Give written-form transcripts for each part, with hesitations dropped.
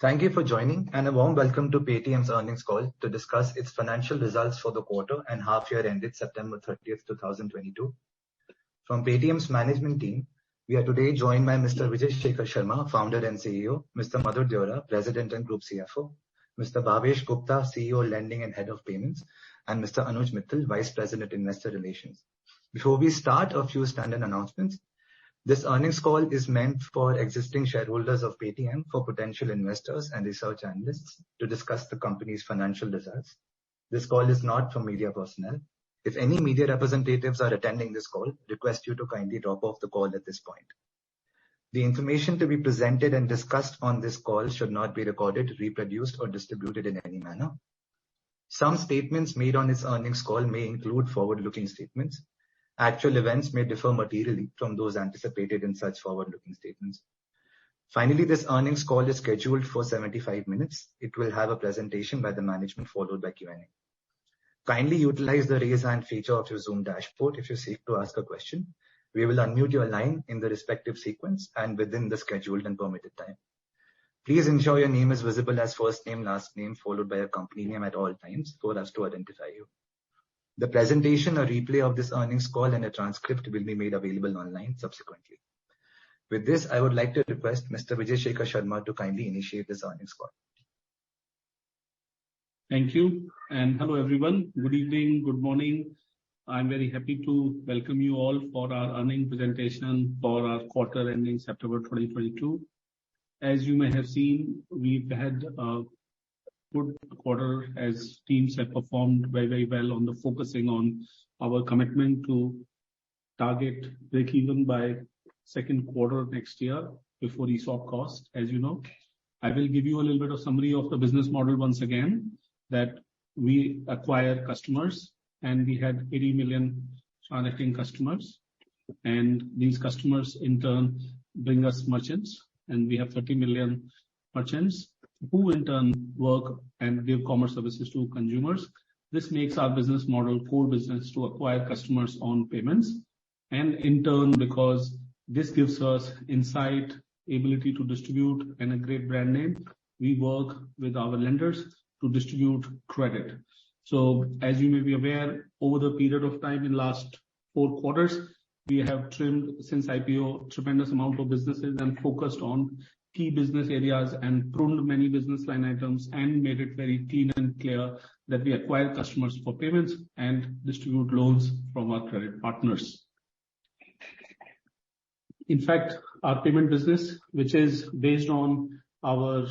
Thank you for joining, and a warm welcome to Paytm's earnings call to discuss its financial results for the quarter and half year ended September 30th, 2022. From Paytm's management team, we are today joined by Mr. Vijay Shekhar Sharma, Founder and CEO, Mr. Madhur Deora, President and Group CFO, Mr. Bhavesh Gupta, CEO Lending and Head of Payments, and Mr. Anuj Mittal, Vice President Investor Relations. Before we start, a few standard announcements. This earnings call is meant for existing shareholders of Paytm, for potential investors and research analysts to discuss the company's financial results. This call is not for media personnel. If any media representatives are attending this call, request you to kindly drop off the call at this point. The information to be presented and discussed on this call should not be recorded, reproduced, or distributed in any manner. Some statements made on this earnings call may include forward-looking statements. Actual events may differ materially from those anticipated in such forward-looking statements. Finally, this earnings call is scheduled for 75 minutes. It will have a presentation by the management followed by Q&A. Kindly utilize the raise hand feature of your Zoom dashboard if you seek to ask a question. We will unmute your line in the respective sequence and within the scheduled and permitted time. Please ensure your name is visible as first name, last name, followed by a company name at all times for us to identify you. The presentation, a replay of this earnings call, and a transcript will be made available online subsequently. With this, I would like to request Mr. Vijay Shekhar Sharma to kindly initiate this earnings call. Thank you, and hello everyone. Good evening, good morning. I'm very happy to welcome you all for our earnings presentation for our quarter ending September 2022. As you may have seen, we've had a good quarter as teams have performed very, very well on the focusing on our commitment to target break-even by second quarter next year before ESOP cost, as you know. I will give you a little bit of summary of the business model once again, that we acquire customers and we had 80 million transacting customers, and these customers in turn bring us merchants, and we have 30 million merchants who in turn work and give commerce services to consumers. This makes our business model core business to acquire customers on payments, and in turn, because this gives us insight, ability to distribute, and a great brand name, we work with our lenders to distribute credit. So as you may be aware, over the period of time in last 4 quarters, we have trimmed since IPO tremendous amount of businesses and focused on key business areas and pruned many business line items and made it very clean and clear that we acquire customers for payments and distribute loans from our credit partners. In fact, our payment business, which is based on our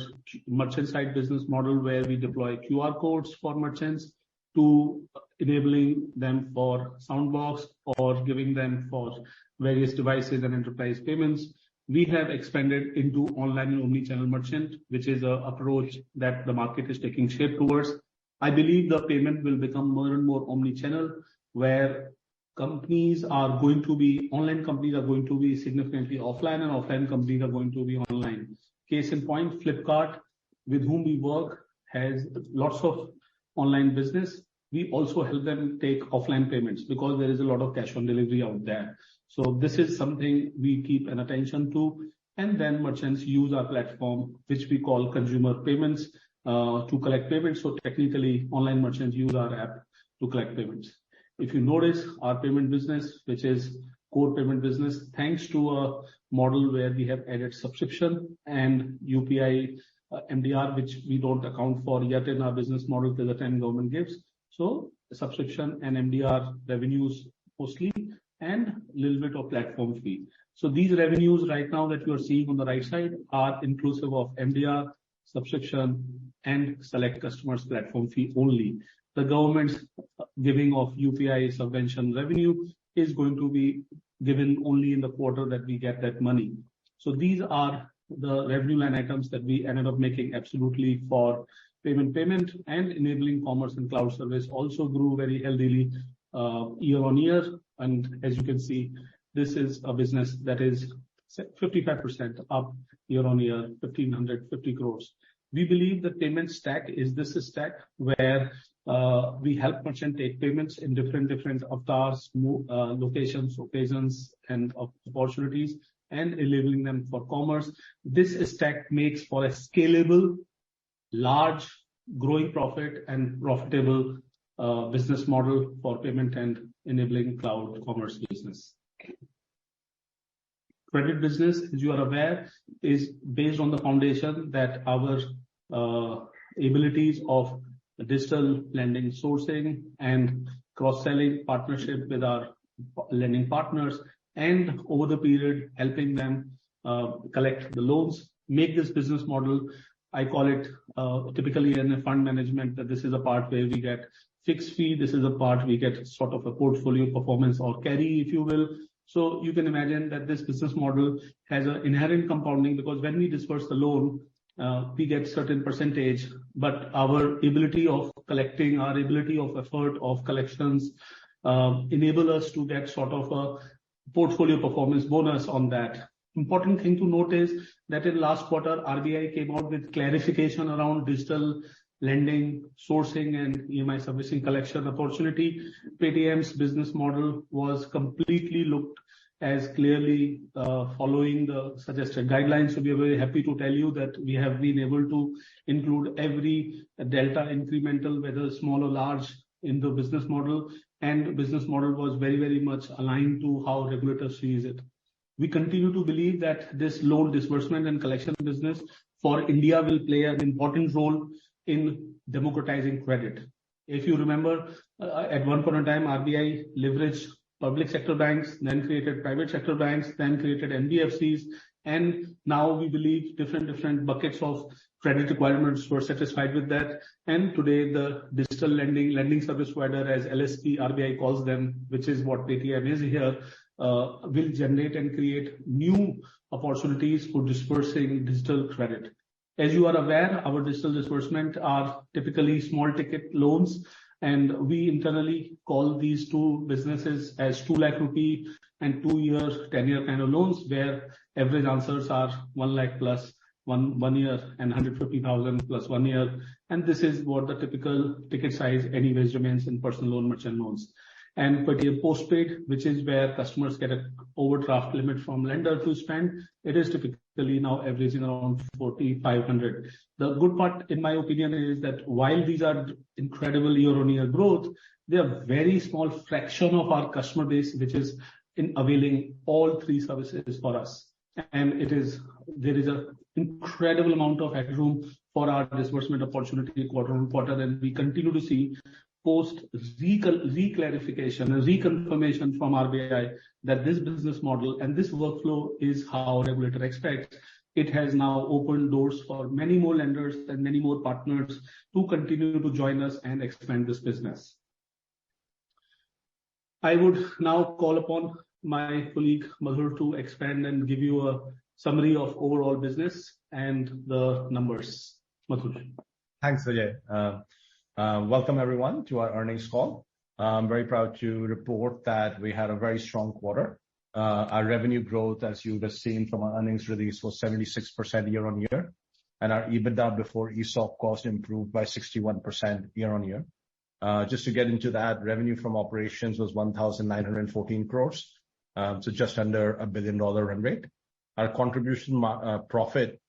merchant side business model, where we deploy QR codes for merchants to enabling them for Soundbox or giving them for various devices and enterprise payments, we have expanded into online and omni-channel merchant, which is an approach that the market is taking shape towards. I believe the payment will become more and more omni-channel, where online companies are going to be significantly offline, and offline companies are going to be online. Case in point, Flipkart, with whom we work, has lots of online business. We also help them take offline payments because there is a lot of cash on delivery out there. So this is something we keep an attention to, and then merchants use our platform, which we call consumer payments, to collect payments. So technically, online merchants use our app to collect payments. If you notice, our payment business, which is core payment business, thanks to a model where we have added subscription and UPI MDR, which we don't account for yet in our business model till the time government gives. So subscription and MDR revenues mostly, and little bit of platform fee. So these revenues right now that you are seeing on the right side are inclusive of MDR, subscription, and select customers platform fee only. The government's giving of UPI subvention revenue is going to be given only in the quarter that we get that money. So these are the revenue line items that we ended up making absolutely for payment, and enabling commerce and cloud service also grew very healthily year on year. And as you can see, this is a business that is 55% up year on year, 1,550 crores. We believe the payment stack is this stack where we help merchant take payments in different avatars, locations, occasions, and opportunities, and enabling them for commerce. This stack makes for a scalable, large, growing profit and profitable business model for payment and enabling cloud commerce business. Credit business, as you are aware, is based on the foundation that our abilities of digital lending sourcing and cross-selling partnership with our lending partners, and over the period helping them collect the loans, make this business model. I call it typically in a fund management that this is a part where we get fixed fee. This is a part we get sort of a portfolio performance or carry, if you will. So you can imagine that this business model has an inherent compounding, because when we disperse the loan, we get certain percentage, but our ability of collecting, our ability of effort of collections enable us to get sort of a portfolio performance bonus on that. Important thing to note is that in last quarter, RBI came out with clarification around digital lending, sourcing and EMI servicing collection opportunity. Paytm's business model was completely looked as clearly following the suggested guidelines. So we are very happy to tell you that we have been able to include every delta incremental, whether small or large, in the business model, and the business model was very, very much aligned to how regulators sees it. We continue to believe that this loan disbursement and collection business for India will play an important role in democratizing credit. If you remember, at one point in time, RBI leveraged public sector banks, then created private sector banks, then created NBFCs, and now we believe different buckets of credit requirements were satisfied with that. And today, the digital lending service provider, as LSP RBI calls them, which is what Paytm is here, will generate and create new opportunities for dispersing digital credit. As you are aware, our digital disbursement are typically small ticket loans, and we internally call these two businesses as 2 lakh rupee and 2-year, 10-year kind of loans, where average answers are 1 lakh plus 1 year and 150,000 plus 1 year. And this is what the typical ticket size anyways remains in personal loan, merchant loans. And Paytm Postpaid, which is where customers get an overdraft limit from lender to spend, it is typically now averaging around 4,500. The good part, in my opinion, is that while these are incredible year-on-year growth, they are very small fraction of our customer base, which is in availing all three services for us. And there is an incredible amount of headroom for our disbursement opportunity quarter on quarter, and we continue to see post reclarification and reconfirmation from RBI that this business model and this workflow is how regulator expects. It has now opened doors for many more lenders and many more partners to continue to join us and expand this business. I would now call upon my colleague Madhur to expand and give you a summary of overall business and the numbers. Madhur. Thanks, Vijay. Welcome everyone to our earnings call. I'm very proud to report that we had a very strong quarter. Our revenue growth, as you would have seen from our earnings release, was 76% year on year, and our EBITDA before ESOP cost improved by 61% year on year. Just to get into that, revenue from operations was 1,914 crores, so just under $1 billion run rate. Our contribution profit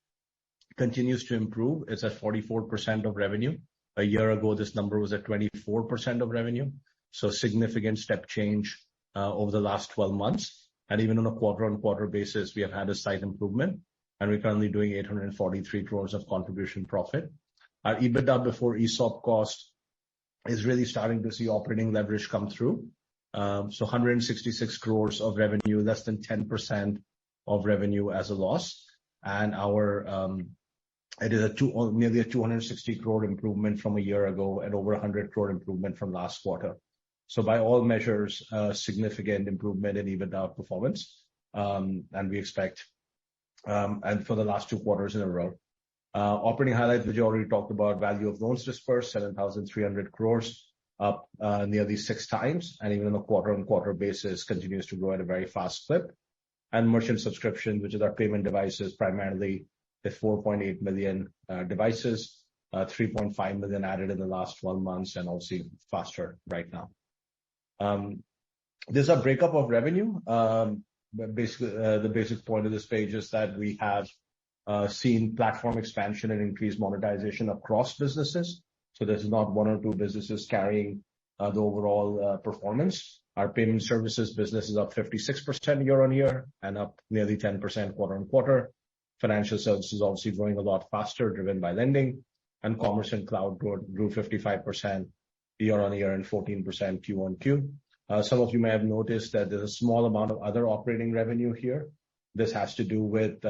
continues to improve. It's at 44% of revenue. A year ago, this number was at 24% of revenue. So significant step change over the last 12 months. And even on a quarter-on-quarter basis, we have had a slight improvement, and we're currently doing 843 crores of contribution profit. Our EBITDA before ESOP cost is really starting to see operating leverage come through. So 166 crores of revenue, less than 10% of revenue as a loss. And it is nearly a 260 crore improvement from a year ago and over 100 crore improvement from last quarter. So by all measures, significant improvement in EBITDA performance. And we expect, and for the last 2 quarters in a row. Operating highlights, which you already talked about, value of loans dispersed, 7,300 crores, up nearly 6 times, and even on a quarter-on-quarter basis continues to grow at a very fast clip. And merchant subscription, which is our payment devices, primarily the 4.8 million devices, 3.5 million added in the last 12 months, and also faster right now. There's a breakup of revenue. the basic point of this page is that we have seen platform expansion and increased monetization across businesses. So there's not one or two businesses carrying the overall performance. Our payment services business is up 56% year-on-year and up nearly 10% quarter-on-quarter. Financial services obviously growing a lot faster, driven by lending, and commerce and cloud grew 55% year-on-year and 14% Q-on-Q. Some of you may have noticed that there's a small amount of other operating revenue here. This has to do with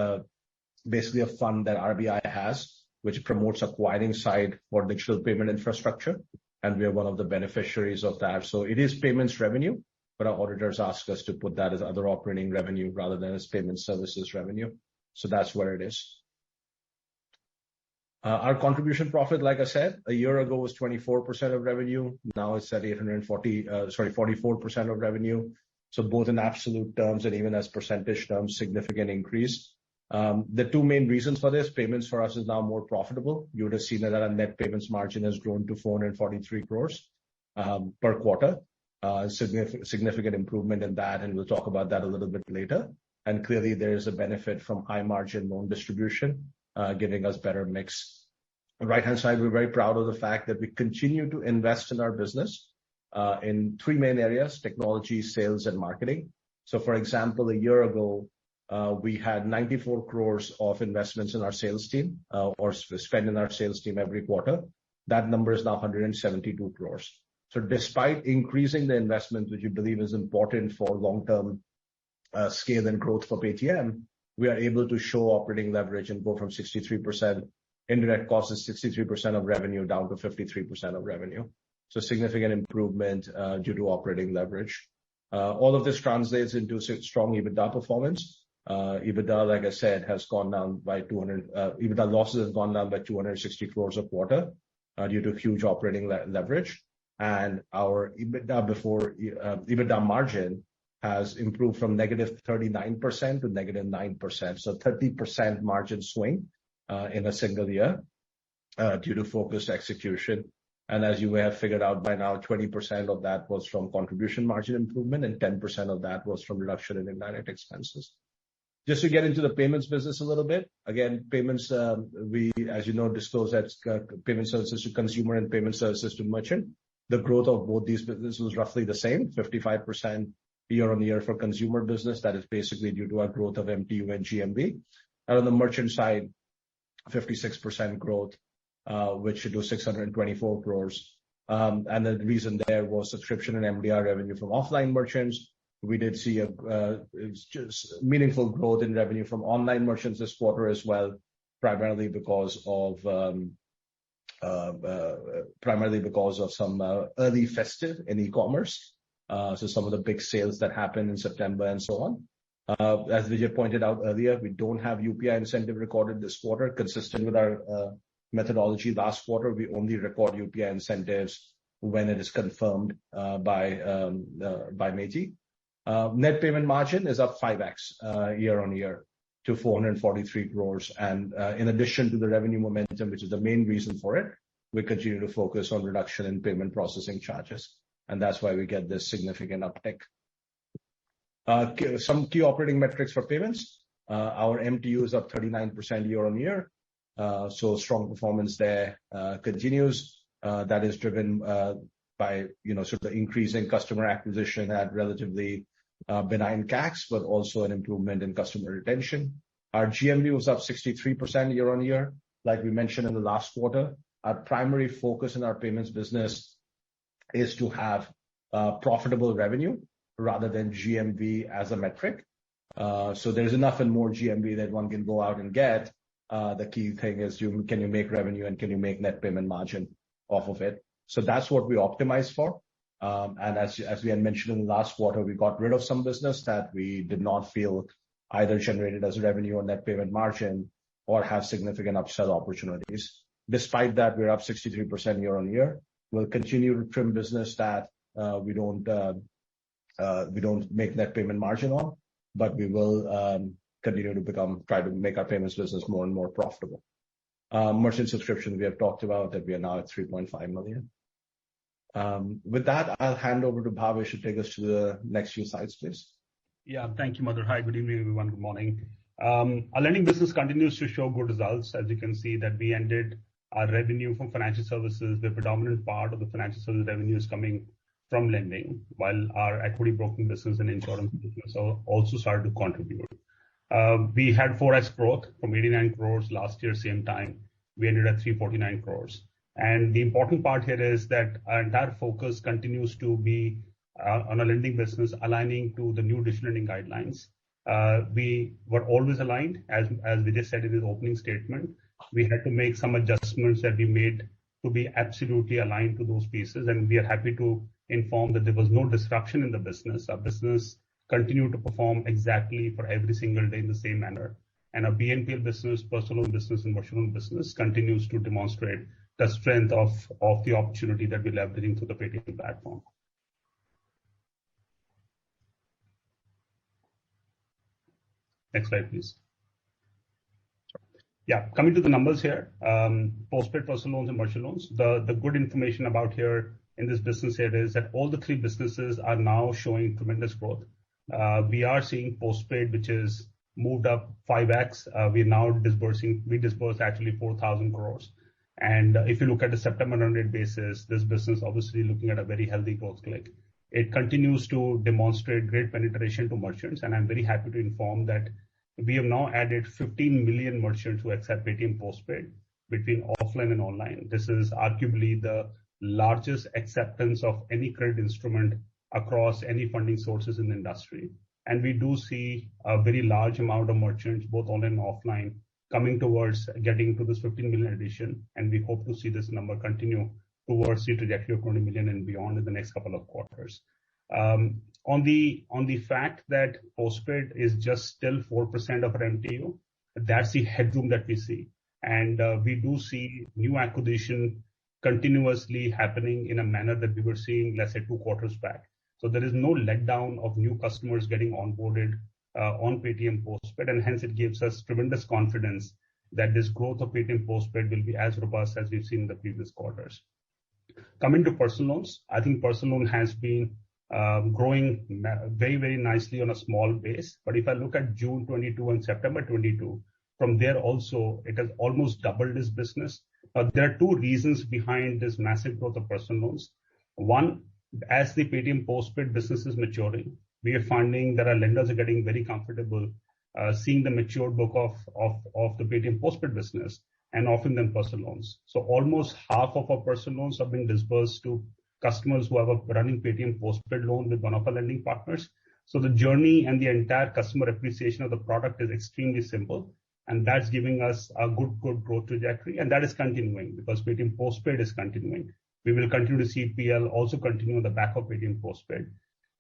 basically a fund that RBI has, which promotes acquiring side for digital payment infrastructure, and we are one of the beneficiaries of that. So it is payments revenue, but our auditors ask us to put that as other operating revenue rather than as payment services revenue. So that's where it is. Our contribution profit, like I said, a year ago was 24% of revenue. Now it's at 44% of revenue. So both in absolute terms and even as percentage terms, significant increase. The two main reasons for this: payments for us is now more profitable. You would have seen that our net payments margin has grown to 443 crores per quarter. Significant improvement in that, and we'll talk about that a little bit later. And clearly there is a benefit from high margin loan distribution, giving us better mix. On the right-hand side, we're very proud of the fact that we continue to invest in our business in three main areas: technology, sales, and marketing. So for example, a year ago, we had 94 crores of investments in our sales team, or spend in our sales team every quarter. That number is now 172 crores. So despite increasing the investment, which we believe is important for long-term scale and growth for Paytm, we are able to show operating leverage and go from 63% indirect costs is 63% of revenue down to 53% of revenue. So significant improvement due to operating leverage. All of this translates into strong EBITDA performance. EBITDA, like I said, has gone down by EBITDA losses have gone down by 260 crores a quarter due to huge operating leverage. And our EBITDA margin has improved from negative 39% to negative 9%. So 30% margin swing in a single year due to focused execution. And as you may have figured out by now, 20% of that was from contribution margin improvement and 10% of that was from reduction in indirect expenses. Just to get into the payments business a little bit. Again, payments, we, as you know, disclose that payment services to consumer and payment services to merchant. The growth of both these businesses was roughly the same, 55% year-on-year for consumer business. That is basically due to our growth of MTU and GMV. And on the merchant side, 56% growth, which should do 624 crores. And the reason there was subscription and MDR revenue from offline merchants. We did see just meaningful growth in revenue from online merchants this quarter as well, primarily because of some early festive in e-commerce. So some of the big sales that happened in September and so on. As Vijay pointed out earlier, we don't have UPI incentive recorded this quarter, consistent with our methodology. Last quarter, we only record UPI incentives when it is confirmed by MeitY. Net payment margin is up 5x year-on-year to 443 crores. And in addition to the revenue momentum, which is the main reason for it, we continue to focus on reduction in payment processing charges. And that's why we get this significant uptick. Some key operating metrics for payments. Our MTU is up 39% year-on-year. So strong performance there continues. That is driven by, sort of the increase in customer acquisition at relatively benign CACs, but also an improvement in customer retention. Our GMV was up 63% year-on-year. Like we mentioned in the last quarter, our primary focus in our payments business is to have profitable revenue rather than GMV as a metric. So there's enough and more GMV that one can go out and get. The key thing is can you make revenue and can you make net payment margin off of it? So that's what we optimize for. And as we had mentioned in the last quarter, we got rid of some business that we did not feel either generated as revenue or net payment margin or have significant upsell opportunities. Despite that, we're up 63% year-on-year. We'll continue to trim business that we don't make net payment margin on, but we will continue to try to make our payments business more and more profitable. Merchant subscription, we have talked about that we are now at 3.5 million. With that, I'll hand over to Bhavesh to take us to the next few slides, please. Yeah, thank you, Madhur. Hi, good evening, everyone. Good morning. Our lending business continues to show good results. As you can see that we ended our revenue from financial services. The predominant part of the financial service revenue is coming from lending, while our equity broking business and insurance business also started to contribute. We had 4x growth from 89 crores last year, same time. We ended at 349 crores. And the important part here is that our entire focus continues to be on a lending business aligning to the new digital lending guidelines. We were always aligned, as Vijay said in his opening statement. We had to make some adjustments that we made to be absolutely aligned to those pieces, and we are happy to inform that there was no disruption in the business. Our business continued to perform exactly for every single day in the same manner. And our BNPL business, personal loan business, and merchant loan business continues to demonstrate the strength of the opportunity that we're leveraging through the Paytm platform. Next slide, please. Yeah, coming to the numbers here, postpaid, personal loans, and merchant loans. The good information about here in this business here is that all the three businesses are now showing tremendous growth. We are seeing postpaid, which is moved up 5x. We disbursed actually 4,000 crores. And if you look at the September run rate basis, this business obviously looking at a very healthy growth click. It continues to demonstrate great penetration to merchants, and I'm very happy to inform that we have now added 15 million merchants who accept Paytm Postpaid between offline and online. This is arguably the largest acceptance of any credit instrument across any funding sources in the industry. And we do see a very large amount of merchants, both online and offline, coming towards getting to this 15 million addition. And we hope to see this number continue towards the trajectory of 20 million and beyond in the next couple of quarters. On the fact that postpaid is just still 4% of our MTU, that's the headroom that we see. And we do see new acquisition continuously happening in a manner that we were seeing, let's say, 2 quarters back. So there is no letdown of new customers getting onboarded on Paytm Postpaid, and hence it gives us tremendous confidence that this growth of Paytm Postpaid will be as robust as we've seen in the previous quarters. Coming to personal loans, I think personal loan has been growing very, very nicely on a small base. But if I look at June 22 and September 22, from there also, it has almost doubled this business. There are 2 reasons behind this massive growth of personal loans. One, as the Paytm Postpaid business is maturing, we are finding that our lenders are getting very comfortable seeing the matured book of the Paytm Postpaid business and offering them personal loans. So almost half of our personal loans are being disbursed to customers who have a running Paytm Postpaid loan with one of our lending partners. So the journey and the entire customer appreciation of the product is extremely simple, and that's giving us a good growth trajectory, and that is continuing because Paytm Postpaid is continuing. We will continue to see PL also continue on the back of Paytm Postpaid.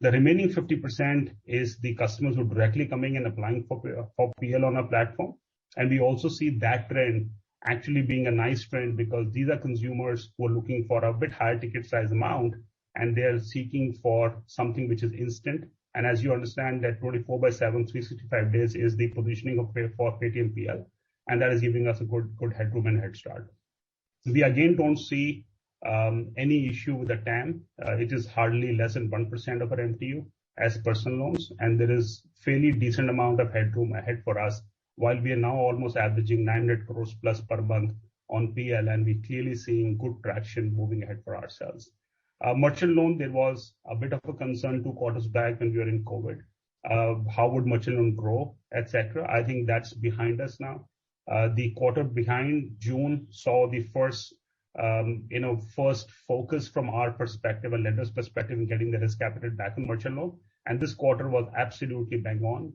The remaining 50% is the customers who are directly coming and applying for PL on our platform, and we also see that trend actually being a nice trend because these are consumers who are looking for a bit higher ticket size amount, and they are seeking for something which is instant. And as you understand that 24/7, 365 days is the positioning for Paytm PL, and that is giving us a good headroom and head start. We again don't see any issue with the TAM. It is hardly less than 1% of our MTU as personal loans, and there is fairly decent amount of headroom ahead for us, while we are now almost averaging 900 crores plus per month on PL, and we're clearly seeing good traction moving ahead for ourselves. Merchant loan, there was a bit of a concern 2 quarters back when we were in COVID. How would merchant loan grow, etc. I think that's behind us now. The quarter behind June saw the first focus from our perspective and lenders' perspective in getting the risk capital back in merchant loan. And this quarter was absolutely bang on.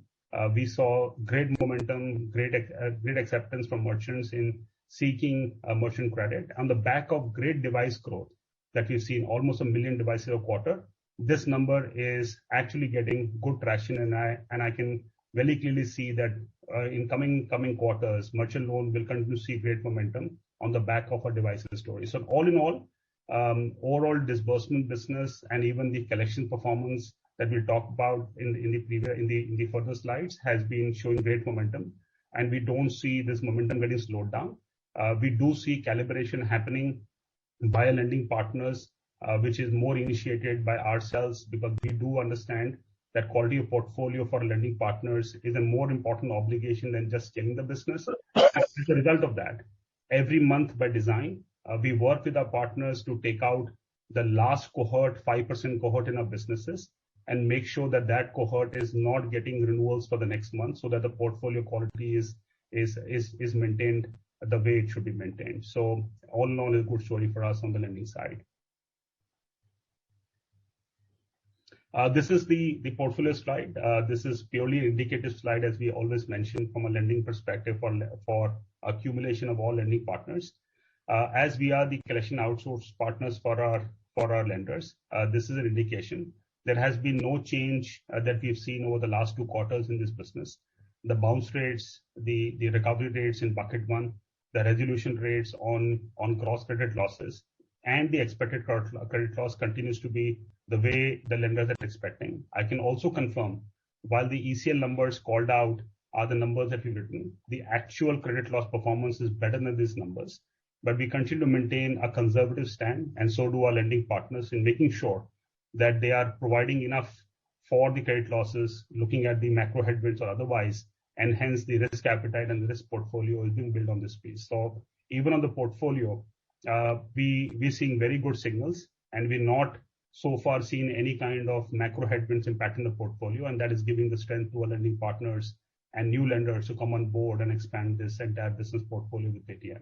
We saw great momentum, great acceptance from merchants in seeking merchant credit on the back of great device growth that we've seen, almost 1 million devices a quarter. This number is actually getting good traction, and I can very clearly see that in coming quarters, merchant loan will continue to see great momentum on the back of our devices story. So all in all, overall disbursement business and even the collection performance that we'll talk about in the further slides has been showing great momentum, and we don't see this momentum getting slowed down. We do see calibration happening by our lending partners, which is more initiated by ourselves because we do understand that quality of portfolio for lending partners is a more important obligation than just scaling the business. As a result of that, every month by design, we work with our partners to take out the last cohort, 5% cohort in our businesses, and make sure that that cohort is not getting renewals for the next month, so that the portfolio quality is maintained the way it should be maintained. So all in all, a good story for us on the lending side. This is the portfolio slide. This is purely an indicative slide, as we always mention from a lending perspective for accumulation of all lending partners. As we are the collection outsource partners for our lenders, this is an indication. There has been no change that we've seen over the last 2 quarters in this business. The bounce rates, the recovery rates in bucket 1, the resolution rates on gross credit losses, and the expected credit loss continues to be the way the lenders are expecting. I can also confirm, while the ECL numbers called out are the numbers that we've written, the actual credit loss performance is better than these numbers. But we continue to maintain a conservative stand, and so do our lending partners, in making sure that they are providing enough for the credit losses, looking at the macro headwinds or otherwise, and hence the risk appetite and the risk portfolio is being built on this piece. So even on the portfolio, we're seeing very good signals, and we're not so far seen any kind of macro headwinds impacting the portfolio, and that is giving the strength to our lending partners and new lenders to come on board and expand this entire business portfolio with Paytm.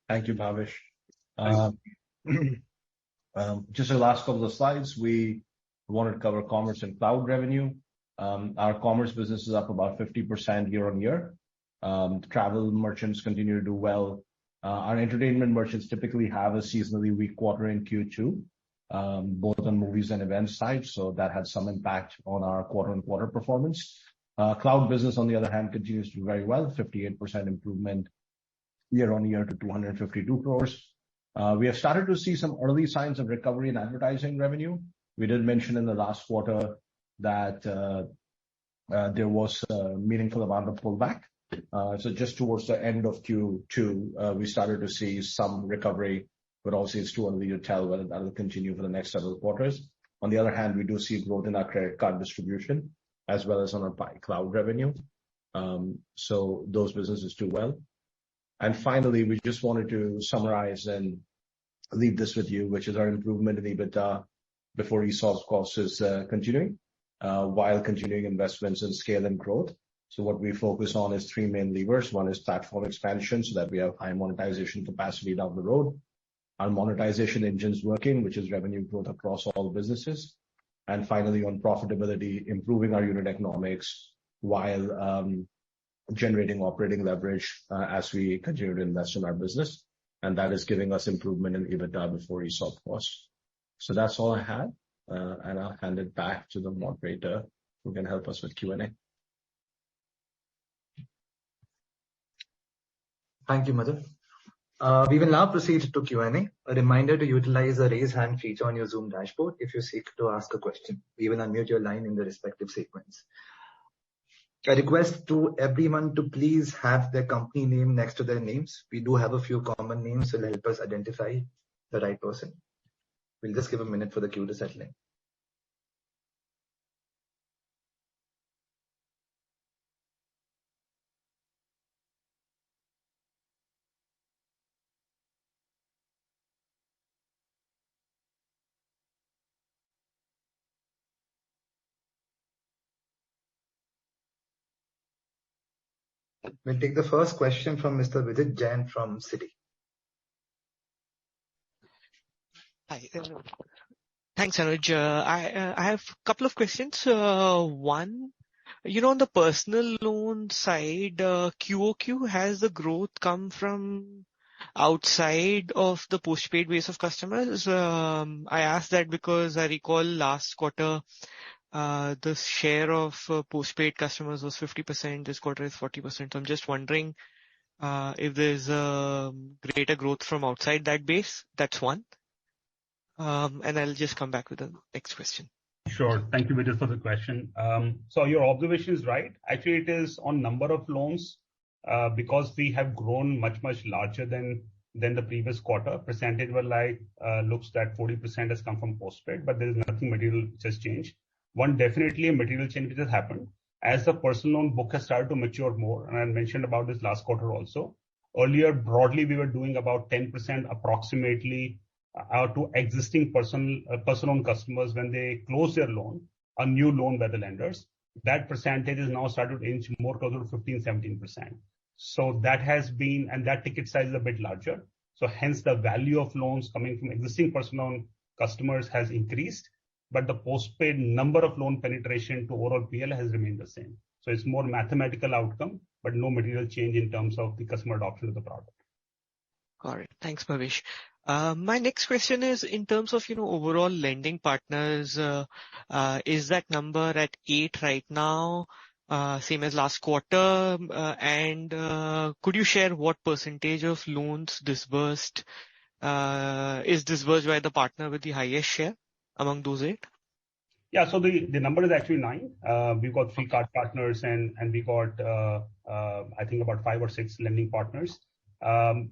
Thank you, Bhavish. Just the last couple of slides, we wanted to cover commerce and cloud revenue. Our commerce business is up about 50% year-on-year. Travel merchants continue to do well. Our entertainment merchants typically have a seasonally weak quarter in Q2, both on movies and events side, so that had some impact on our quarter-on-quarter performance. Cloud business, on the other hand, continues to do very well, 58% improvement year-on-year to 252 crores. We have started to see some early signs of recovery in advertising revenue. We did mention in the last quarter that there was a meaningful amount of pullback. So just towards the end of Q2, we started to see some recovery, but obviously it's too early to tell whether that will continue for the next several quarters. On the other hand, we do see growth in our credit card distribution as well as on our cloud revenue. So those businesses do well. And finally, we just wanted to summarize and leave this with you, which is our improvement in EBITDA before ESOP costs is continuing, while continuing investments in scale and growth. So what we focus on is 3 main levers. One is platform expansion, so that we have high monetization capacity down the road. Our monetization engine's working, which is revenue growth across all businesses. And finally, on profitability, improving our unit economics while generating operating leverage as we continue to invest in our business. And that is giving us improvement in EBITDA before ESOP costs. So that's all I had. And I'll hand it back to the moderator who can help us with Q&A. Thank you, Madhu. We will now proceed to Q&A. A reminder to utilize the raise hand feature on your Zoom dashboard if you seek to ask a question. We will unmute your line in the respective sequence. A request to everyone to please have their company name next to their names. We do have a few common names, so it'll help us identify the right person. We'll just give a minute for the queue to settle in. We'll take the first question from Mr. Vijit Jain from Citi. Hi. Thanks, Anuj. I have a couple of questions. One, on the personal loan side, QOQ, has the growth come from outside of the postpaid base of customers? I ask that because I recall last quarter, the share of postpaid customers was 50%. This quarter is 40%. I'm just wondering if there's greater growth from outside that base. That's one. And I'll just come back with the next question. Sure. Thank you, Vijay, for the question. So your observation is right. Actually, it is on number of loans because we have grown much, much larger than than the previous quarter. Percentage were like, looks that 40% has come from postpaid, but there is nothing material which has changed. One definitely a material change which has happened as the personal loan book has started to mature more, and I mentioned about this last quarter also. Earlier, broadly, we were doing about 10% approximately to existing personal loan customers when they close their loan, a new loan by the lenders. That percentage is now started to inch more closer to 15-17%. So that has been, and that ticket size is a bit larger. So hence the value of loans coming from existing personal loan customers has increased, but the postpaid number of loan penetration to overall PL has remained the same. So it's more mathematical outcome, but no material change in terms of the customer adoption of the product. Got it. Thanks, Bhavesh. My next question is in terms of, overall lending partners, is that number at 8 right now, same as last quarter? And could you share what percentage of loans disbursed is disbursed by the partner with the highest share among those 8? Yeah, so the number is actually 9. We've got 3 card partners and we got I think about 5 or 6 lending partners.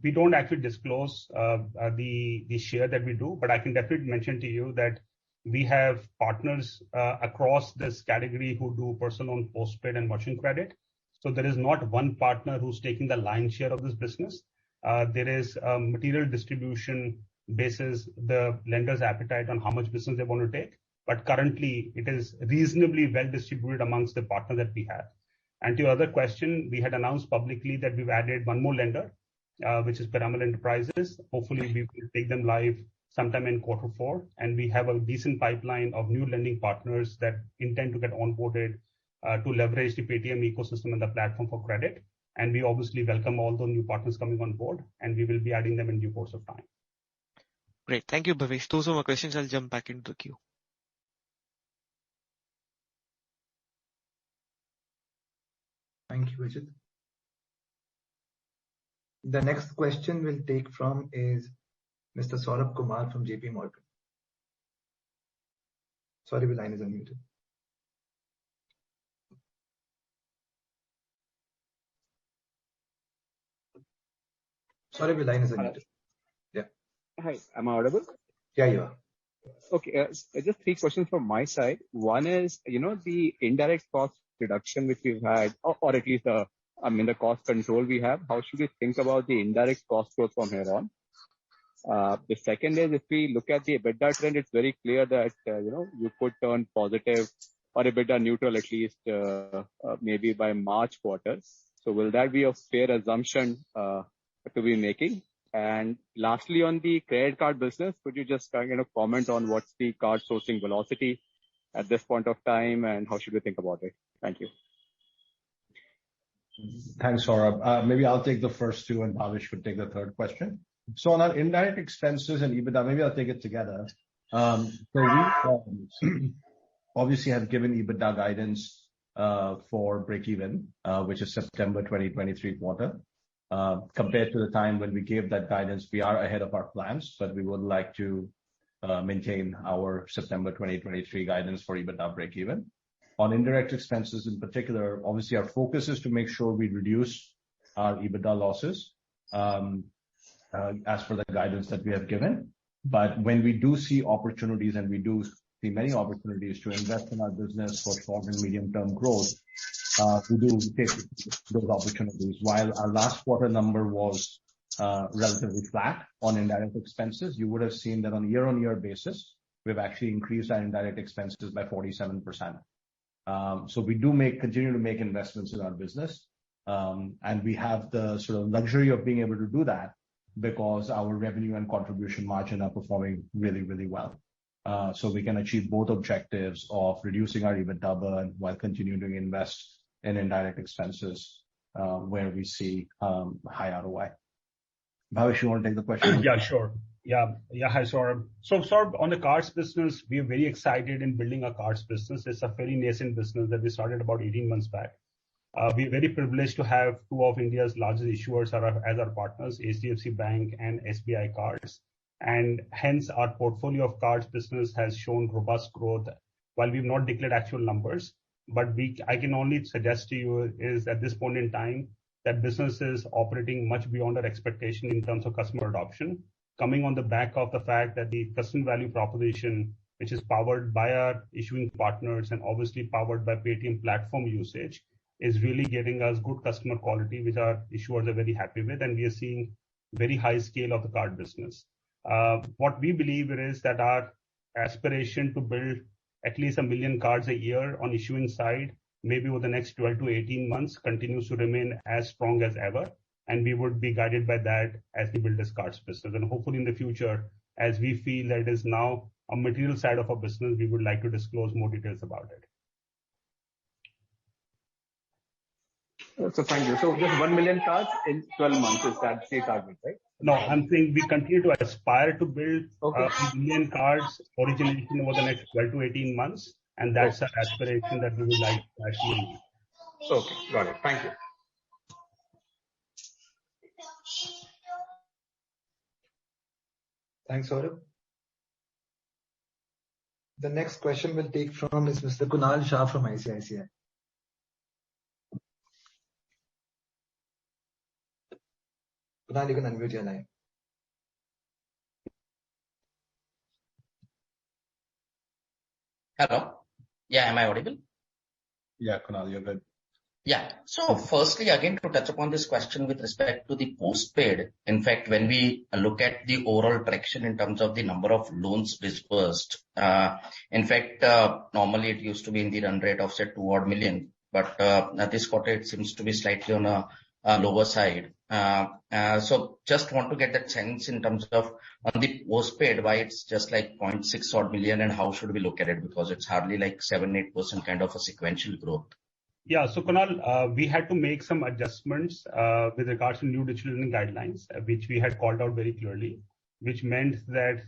We don't actually disclose the share that we do, but I can definitely mention to you that we have partners across this category who do personal loan, postpaid, and merchant credit. So there is not one partner who's taking the lion's share of this business. There is a material distribution basis the lender's appetite on how much business they want to take. But currently, it is reasonably well distributed amongst the partners that we have. And to your other question, we had announced publicly that we've added one more lender, which is Piramal Enterprises. Hopefully, we will take them live sometime in Q4, and we have a decent pipeline of new lending partners that intend to get onboarded to leverage the Paytm ecosystem and the platform for credit. And we obviously welcome all the new partners coming on board, and we will be adding them in due course of time. Great. Thank you, Bhavesh. Those are my questions. I'll jump back into the queue. Thank you, Vijit. The next question we'll take from is Mr. Saurabh Kumar from JP Morgan. Sorry, the line is unmuted. Sorry, the line is unmuted. Yeah. Hi, am I audible? Yeah, you are. Okay, just 3 questions from my side. One is, the indirect cost reduction which we've had, or at least the cost control we have. How should we think about the indirect cost growth from here on? The second is, if we look at the EBITDA trend, it's very clear that, you could turn positive or EBITDA neutral at least, maybe by March quarter. So will that be a fair assumption to be making? And lastly, on the credit card business, could you just comment on what's the card sourcing velocity at this point of time, and how should we think about it? Thank you. Thanks, Saurabh. Maybe I'll take the first 2 and Bhavesh could take the third question. So on our indirect expenses and EBITDA, maybe I'll take it together. So we obviously have given EBITDA guidance for break even, which is September 2023 quarter. Compared to the time when we gave that guidance, we are ahead of our plans, but we would like to maintain our September 2023 guidance for EBITDA break even. On indirect expenses in particular, obviously our focus is to make sure we reduce our EBITDA losses as per the guidance that we have given. But when we do see opportunities, and we do see many opportunities to invest in our business for short and medium term growth, we do take those opportunities. While our last quarter number was relatively flat on indirect expenses, you would have seen that on a year-on-year basis, we've actually increased our indirect expenses by 47%. So we do continue to make investments in our business. And we have the sort of luxury of being able to do that because our revenue and contribution margin are performing really, really well. So we can achieve both objectives of reducing our EBITDA burn while continuing to invest in indirect expenses, where we see high ROI. Bhavesh, you want to take the question? Yeah, sure. Yeah. Hi, Saurabh. So Saurabh, on the cards business, we are very excited in building a cards business. It's a very nascent business that we started about 18 months back. We're very privileged to have 2 of India's largest issuers as our partners, HDFC Bank and SBI Cards. And hence our portfolio of cards business has shown robust growth. While we've not declared actual numbers, but I can only suggest to you is at this point in time, that business is operating much beyond our expectation in terms of customer adoption, coming on the back of the fact that the customer value proposition, which is powered by our issuing partners and obviously powered by Paytm platform usage, is really giving us good customer quality, which our issuers are very happy with, and we are seeing very high scale of the card business. What we believe is that our aspiration to build at least 1 million cards a year on issuing side, maybe over the next 12 to 18 months, continues to remain as strong as ever, and we would be guided by that as we build this cards business. And hopefully in the future, as we feel that it is now a material side of our business, we would like to disclose more details about it. So thank you. So just 1 million cards in 12 months is that the target, right? No, I'm saying we continue to aspire to build 1 million cards origination over the next 12 to 18 months, and that's our aspiration that we would like to actually. Okay, got it. Thank you. Thanks, Saurabh. The next question we'll take from is Mr. Kunal Shah from ICICI. Kunal, you can unmute your line. Hello. Yeah, am I audible? Yeah, Kunal, you're good. Yeah. So firstly, again, to touch upon this question with respect to the postpaid, in fact, when we look at the overall traction in terms of the number of loans disbursed, in fact, normally it used to be in the run rate of say 2 odd million, but this quarter it seems to be slightly on a lower side. So just want to get that sense in terms of on the postpaid, why it's just like 0.6 odd million and how should we look at it? Because it's hardly like 7-8% kind of a sequential growth. Yeah, so Kunal, we had to make some adjustments with regards to new digital lending guidelines, which we had called out very clearly, which meant that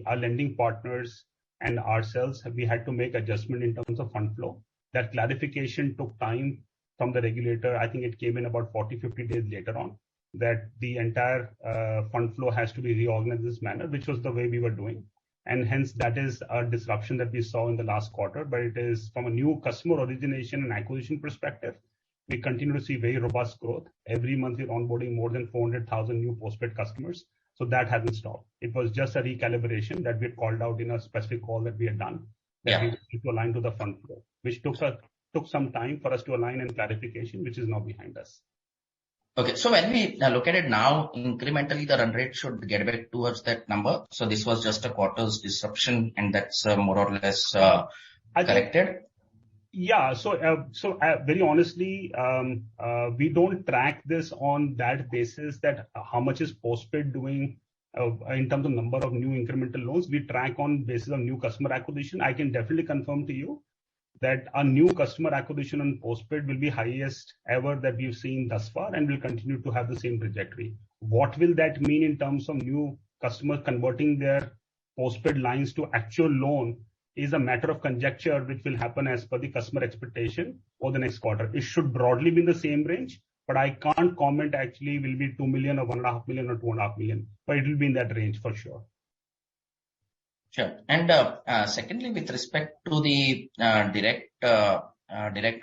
our lending partners and ourselves, we had to make adjustment in terms of fund flow. That clarification took time from the regulator. I think it came in about 40-50 days later on, that the entire fund flow has to be reorganized in this manner, which was the way we were doing. And hence that is a disruption that we saw in the last quarter, but it is from a new customer origination and acquisition perspective, we continue to see very robust growth. Every month we're onboarding more than 400,000 new postpaid customers. So that hasn't stopped. It was just a recalibration that we had called out in a specific call that we had done, that we need to align to the fund flow, which took some time for us to align and clarification, which is now behind us. Okay, so when we look at it now, incrementally the run rate should get back towards that number. So this was just a quarter's disruption, and that's more or less corrected. Yeah. So very honestly, we don't track this on that basis that how much is postpaid doing in terms of number of new incremental loans. We track on basis of new customer acquisition. I can definitely confirm to you that our new customer acquisition on postpaid will be highest ever that we've seen thus far, and will continue to have the same trajectory. What will that mean in terms of new customers converting their postpaid lines to actual loan is a matter of conjecture, which will happen as per the customer expectation for the next quarter. It should broadly be in the same range, but I can't comment actually will be 2 million or 1.5 million or 2.5 million, but it will be in that range for sure. Sure. And secondly, with respect to the direct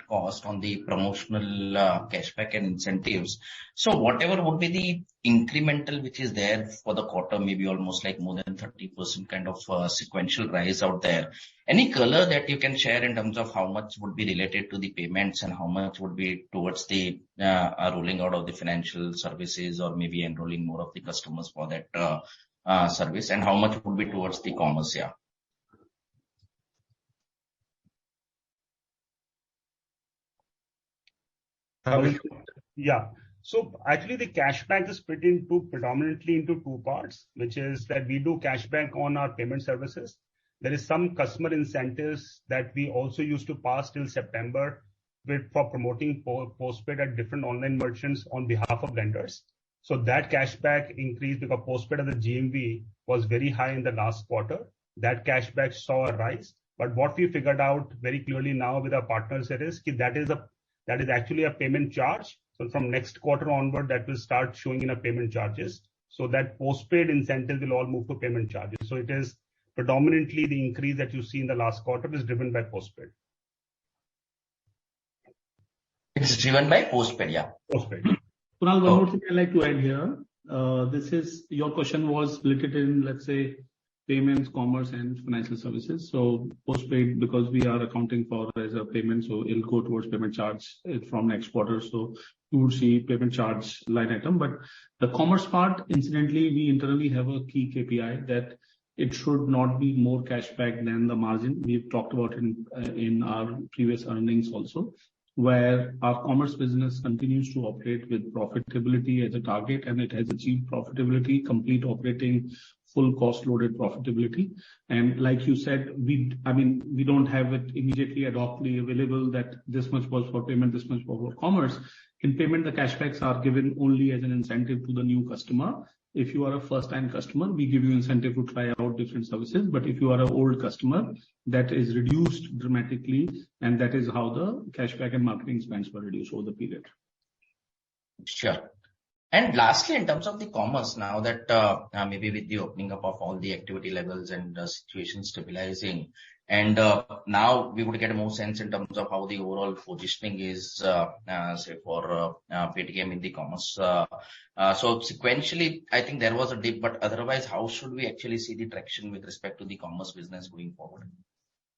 cost on the promotional cashback and incentives, so whatever would be the incremental which is there for the quarter, maybe almost like more than 30% kind of sequential rise out there. Any color that you can share in terms of how much would be related to the payments and how much would be towards the rolling out of the financial services, or maybe enrolling more of the customers for that service, and how much would be towards the commerce? Yeah. So actually the cashback is split predominantly into two parts, which is that we do cashback on our payment services. There is some customer incentives that we also used to pass till September for promoting postpaid at different online merchants on behalf of lenders. So that cashback increased because postpaid as a GMV was very high in the last quarter. That cashback saw a rise. But what we figured out very clearly now with our partners is that is actually a payment charge. So from next quarter onward, that will start showing in a payment charges. So that postpaid incentive will all move to payment charges. So it is predominantly the increase that you see in the last quarter is driven by postpaid. It's driven by postpaid, yeah. Postpaid. Kunal, one more thing I'd like to add here. Your question was split it in, let's say, payments, commerce, and financial services. So postpaid, because we are accounting for as a payment, so it'll go towards payment charge from next quarter. So you would see payment charge line item. But the commerce part, incidentally, we internally have a key KPI that it should not be more cashback than the margin. We've talked about it in our previous earnings also, where our commerce business continues to operate with profitability as a target, and it has achieved profitability, complete operating, full cost loaded profitability. And like you said, we don't have it immediately ad hocly available that this much was for payment, this much was for commerce. In payment, the cashbacks are given only as an incentive to the new customer. If you are a first-time customer, we give you incentive to try out different services. But if you are an old customer, that is reduced dramatically, and that is how the cashback and marketing spends were reduced over the period. Sure. And lastly, in terms of the commerce, now that maybe with the opening up of all the activity levels and situation stabilizing, and now we would get a more sense in terms of how the overall positioning is, say for Paytm in the commerce. So sequentially, I think there was a dip, but otherwise, how should we actually see the traction with respect to the commerce business going forward?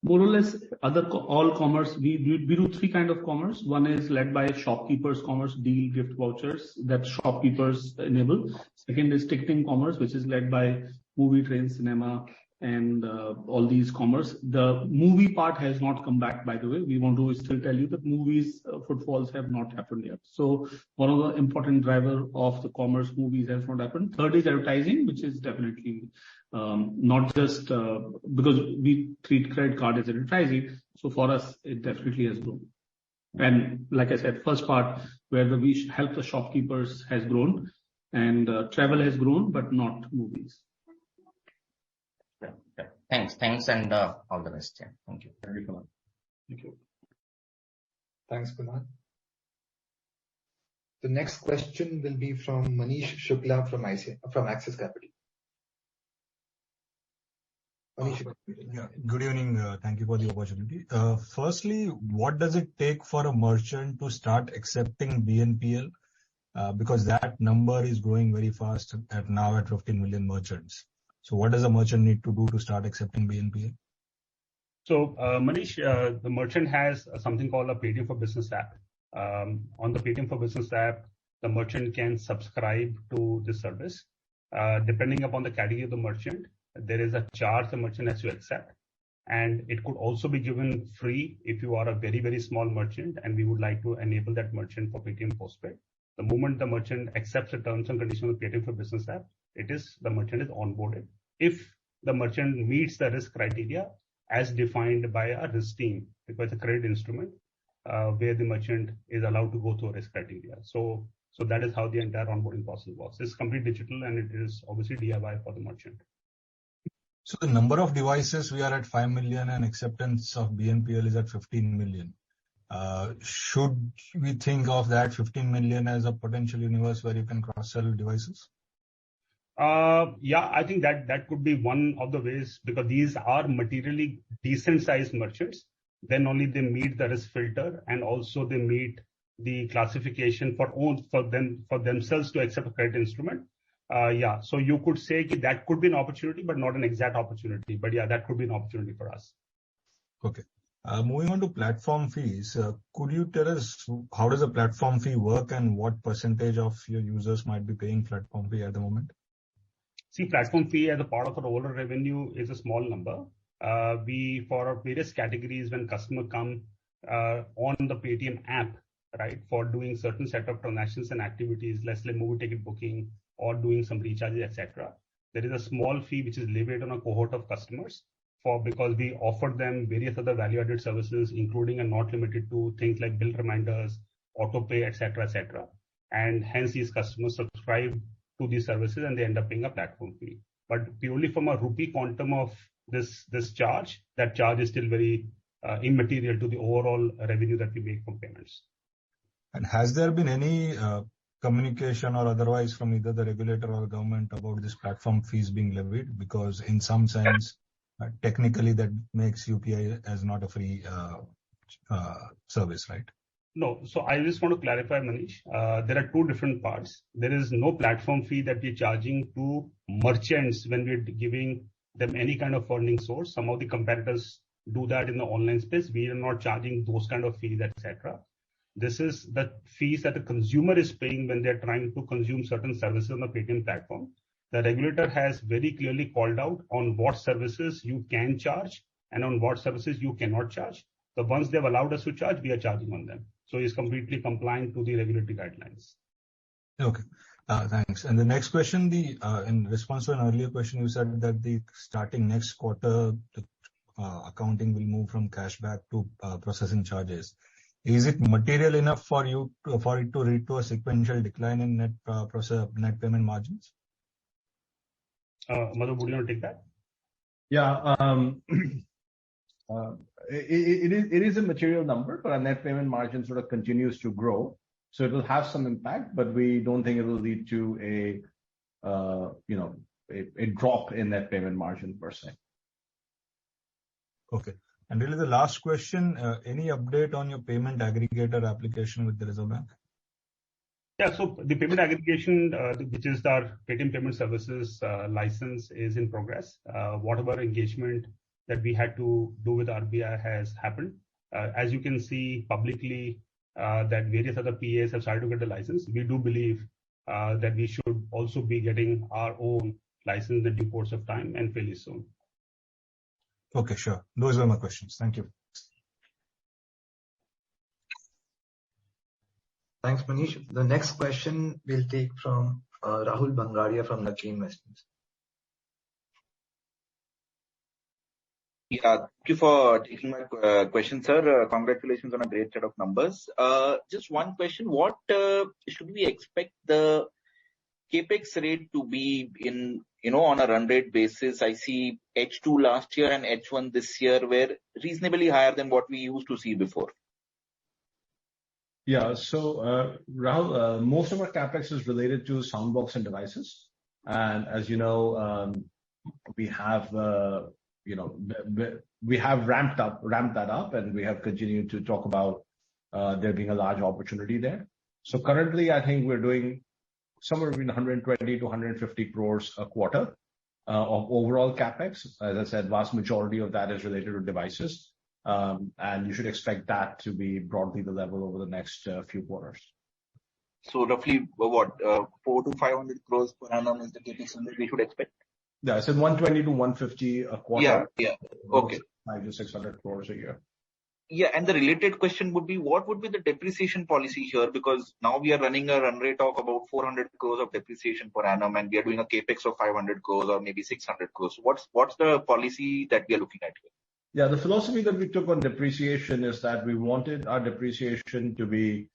More or less, all commerce, we do three kind of commerce. One is led by shopkeepers commerce, deal, gift vouchers that shopkeepers enable. Second is ticketing commerce, which is led by movie, train, cinema, and all these commerce. The movie part has not come back, by the way. We want to still tell you that movies footfalls have not happened yet. So one of the important driver of the commerce movies has not happened. Third is advertising, which is definitely not just because we treat credit card as advertising. So for us, it definitely has grown. And like I said, first part where we help the shopkeepers has grown, and travel has grown, but not movies. Yeah. Thanks, and all the best. Yeah. Thank you. Thank you. Thanks, Kunal. The next question will be from Manish Shukla from Axis Capital. Yeah. Good evening. Thank you for the opportunity. Firstly, what does it take for a merchant to start accepting BNPL? Because that number is growing very fast now at 15 million merchants. So what does a merchant need to do to start accepting BNPL? So, Manish, the merchant has something called a Paytm for Business app. On the Paytm for Business app, the merchant can subscribe to this service. Depending upon the category of the merchant, there is a charge the merchant has to accept. And it could also be given free if you are a very, very small merchant and we would like to enable that merchant for Paytm Postpaid. The moment the merchant accepts the terms and conditions of Paytm for Business app, the merchant is onboarded. If the merchant meets the risk criteria as defined by a risk team, because it's a credit instrument, where the merchant is allowed to go through a risk criteria. So that is how the entire onboarding process works. It's completely digital and it is obviously DIY for the merchant. So the number of devices, we are at 5 million and acceptance of BNPL is at 15 million. Should we think of that 15 million as a potential universe where you can cross-sell devices? Yeah, I think that could be one of the ways, because these are materially decent sized merchants. Then only they meet the risk filter and also they meet the classification for themselves to accept a credit instrument. Yeah, so you could say that could be an opportunity, but not an exact opportunity. But yeah, that could be an opportunity for us. Okay. Moving on to platform fees, could you tell us how does a platform fee work and what percentage of your users might be paying platform fee at the moment? See, platform fee as a part of our overall revenue is a small number. For our various categories, when customer come on the Paytm app, right, for doing certain set of transactions and activities, let's say movie ticket booking or doing some recharges, etc., there is a small fee which is levied on a cohort of customers because we offer them various other value-added services, including and not limited to things like bill reminders, auto pay, etc., etc. And hence these customers subscribe to these services and they end up paying a platform fee. But purely from a rupee quantum of this charge, that charge is still very immaterial to the overall revenue that we make from payments. And has there been any communication or otherwise from either the regulator or the government about this platform fees being levied? Because in some sense, technically that makes UPI as not a free service, right? No. So I just want to clarify, Manish. There are two different parts. There is no platform fee that we're charging to merchants when we're giving them any kind of funding source. Some of the competitors do that in the online space. We are not charging those kind of fees, etc. This is the fees that the consumer is paying when they're trying to consume certain services on the Paytm platform. The regulator has very clearly called out on what services you can charge and on what services you cannot charge. The ones they've allowed us to charge, we are charging on them. So it's completely compliant to the regulatory guidelines. Okay. Thanks. And the next question, in response to an earlier question, you said that starting next quarter, the accounting will move from cashback to processing charges. Is it material enough for it to lead to a sequential decline in net payment margins? Madhu, would you want to take that? Yeah. It is a material number, but our net payment margin sort of continues to grow. So it will have some impact, but we don't think it will lead to a drop in net payment margin per se. Okay. And really the last question, any update on your payment aggregator application with the Reserve Bank? Yeah, so the payment aggregation, which is our Paytm Payment Services license, is in progress. Whatever engagement that we had to do with RBI has happened. As you can see publicly, that various other PAs have started to get the license. We do believe that we should also be getting our own license in the due course of time and fairly soon. Okay, sure. Those were my questions. Thank you. Thanks, Manish. The next question we'll take from Rahul Bangaria from Lucky Investments. Yeah, thank you for taking my question, sir. Congratulations on a great set of numbers. Just one question. What should we expect the capex rate to be in, on a run rate basis? I see H2 last year and H1 this year were reasonably higher than what we used to see before. Yeah. So, Rahul, most of our capex is related to soundbox and devices. And as you know, we have ramped that up, and we have continued to talk about there being a large opportunity there. So currently, I think we're doing somewhere between 120 to 150 crores a quarter of overall capex. As I said, vast majority of that is related to devices. And you should expect that to be broadly the level over the next few quarters. So roughly, what, 400 to 500 crores per annum is the capex that we should expect? Yeah, I said 120 to 150 a quarter. Yeah. Okay. 500 to 600 crores a year. Yeah, and the related question would be, what would be the depreciation policy here? Because now we are running a run rate of about 400 crores of depreciation per annum, and we are doing a capex of 500 crores or maybe 600 crores. What's the policy that we are looking at here? Yeah, the philosophy that we took on depreciation is that we wanted our depreciation to be,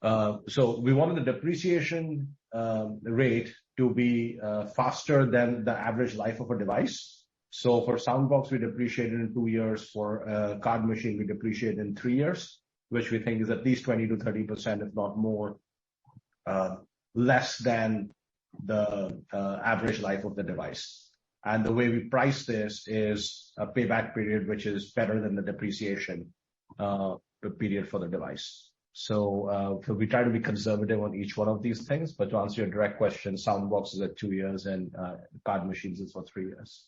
we wanted the depreciation rate to be faster than the average life of a device. So for Soundbox, we depreciated in 2 years. For a card machine, we depreciate in 3 years, which we think is at least 20 to 30%, if not more, less than the average life of the device. And the way we price this is a payback period, which is better than the depreciation period for the device. So we try to be conservative on each one of these things. But to answer your direct question, Soundbox is at 2 years and card machines is for 3 years.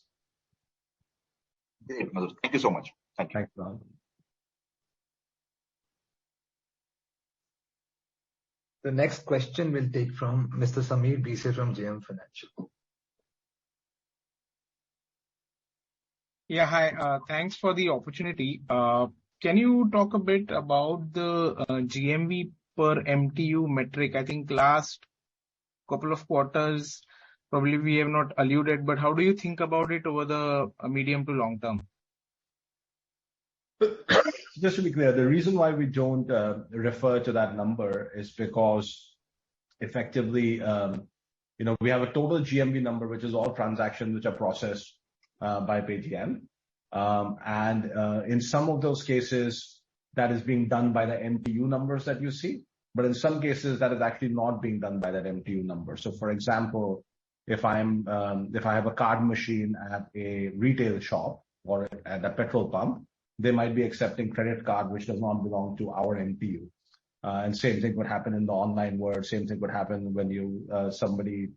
Great, Madhu. Thank you so much. Thank you. Thanks, Rahul. The next question we'll take from Mr. Sameer Bhise from JM Financial. Yeah, hi. Thanks for the opportunity. Can you talk a bit about the GMV per MTU metric? I think last couple of quarters, probably we have not alluded, but how do you think about it over the medium to long term? Just to be clear, the reason why we don't refer to that number is because effectively, we have a total GMV number, which is all transactions which are processed by Paytm. And in some of those cases, that is being done by the MTU numbers that you see. But in some cases, that is actually not being done by that MTU number. So for example, if I have a card machine at a retail shop or at a petrol pump, they might be accepting credit card, which does not belong to our MTU. And same thing would happen in the online world. Same thing would happen when somebody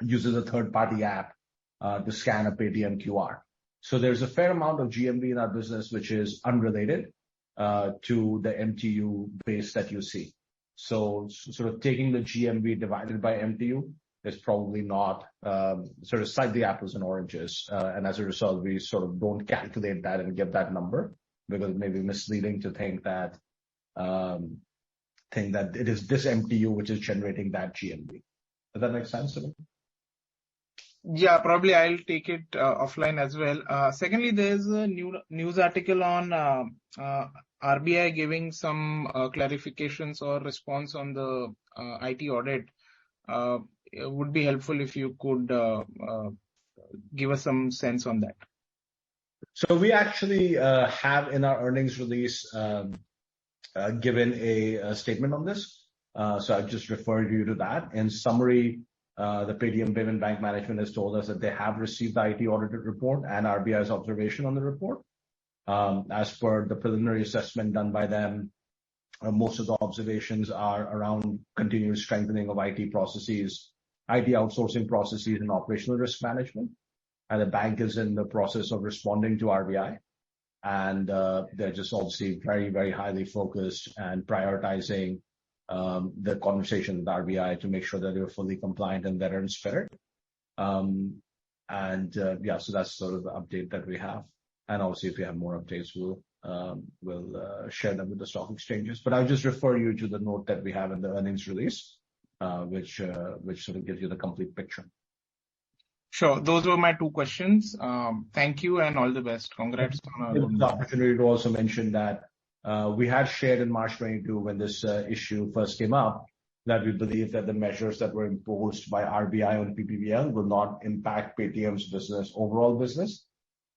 uses a third-party app to scan a Paytm QR. So there's a fair amount of GMV in our business which is unrelated to the MTU base that you see. So sort of taking the GMV divided by MTU is probably not sort of cite the apples and oranges. And as a result, we sort of don't calculate that and give that number because it may be misleading to think that it is this MTU which is generating that GMV. Does that make sense to me? Yeah, probably I'll take it offline as well. Secondly, there's a news article on RBI giving some clarifications or response on the IT audit. It would be helpful if you could give us some sense on that. So we actually have in our earnings release given a statement on this. So I've just referred you to that. In summary, the Paytm Payment Bank management has told us that they have received the IT audited report and RBI's observation on the report. As per the preliminary assessment done by them, most of the observations are around continued strengthening of IT processes, IT outsourcing processes, and operational risk management. And the bank is in the process of responding to RBI. And they're just obviously very, very highly focused and prioritizing the conversation with RBI to make sure that they're fully compliant and better in spirit. So that's sort of the update that we have. And obviously, if we have more updates, we'll share them with the stock exchanges. But I'll just refer you to the note that we have in the earnings release, which sort of gives you the complete picture. Sure. Those were my two questions. Thank you and all the best. Congrats on the opportunity to also mention that we had shared in March 22 when this issue first came up that we believe that the measures that were imposed by RBI on PPBL will not impact Paytm's business, overall business.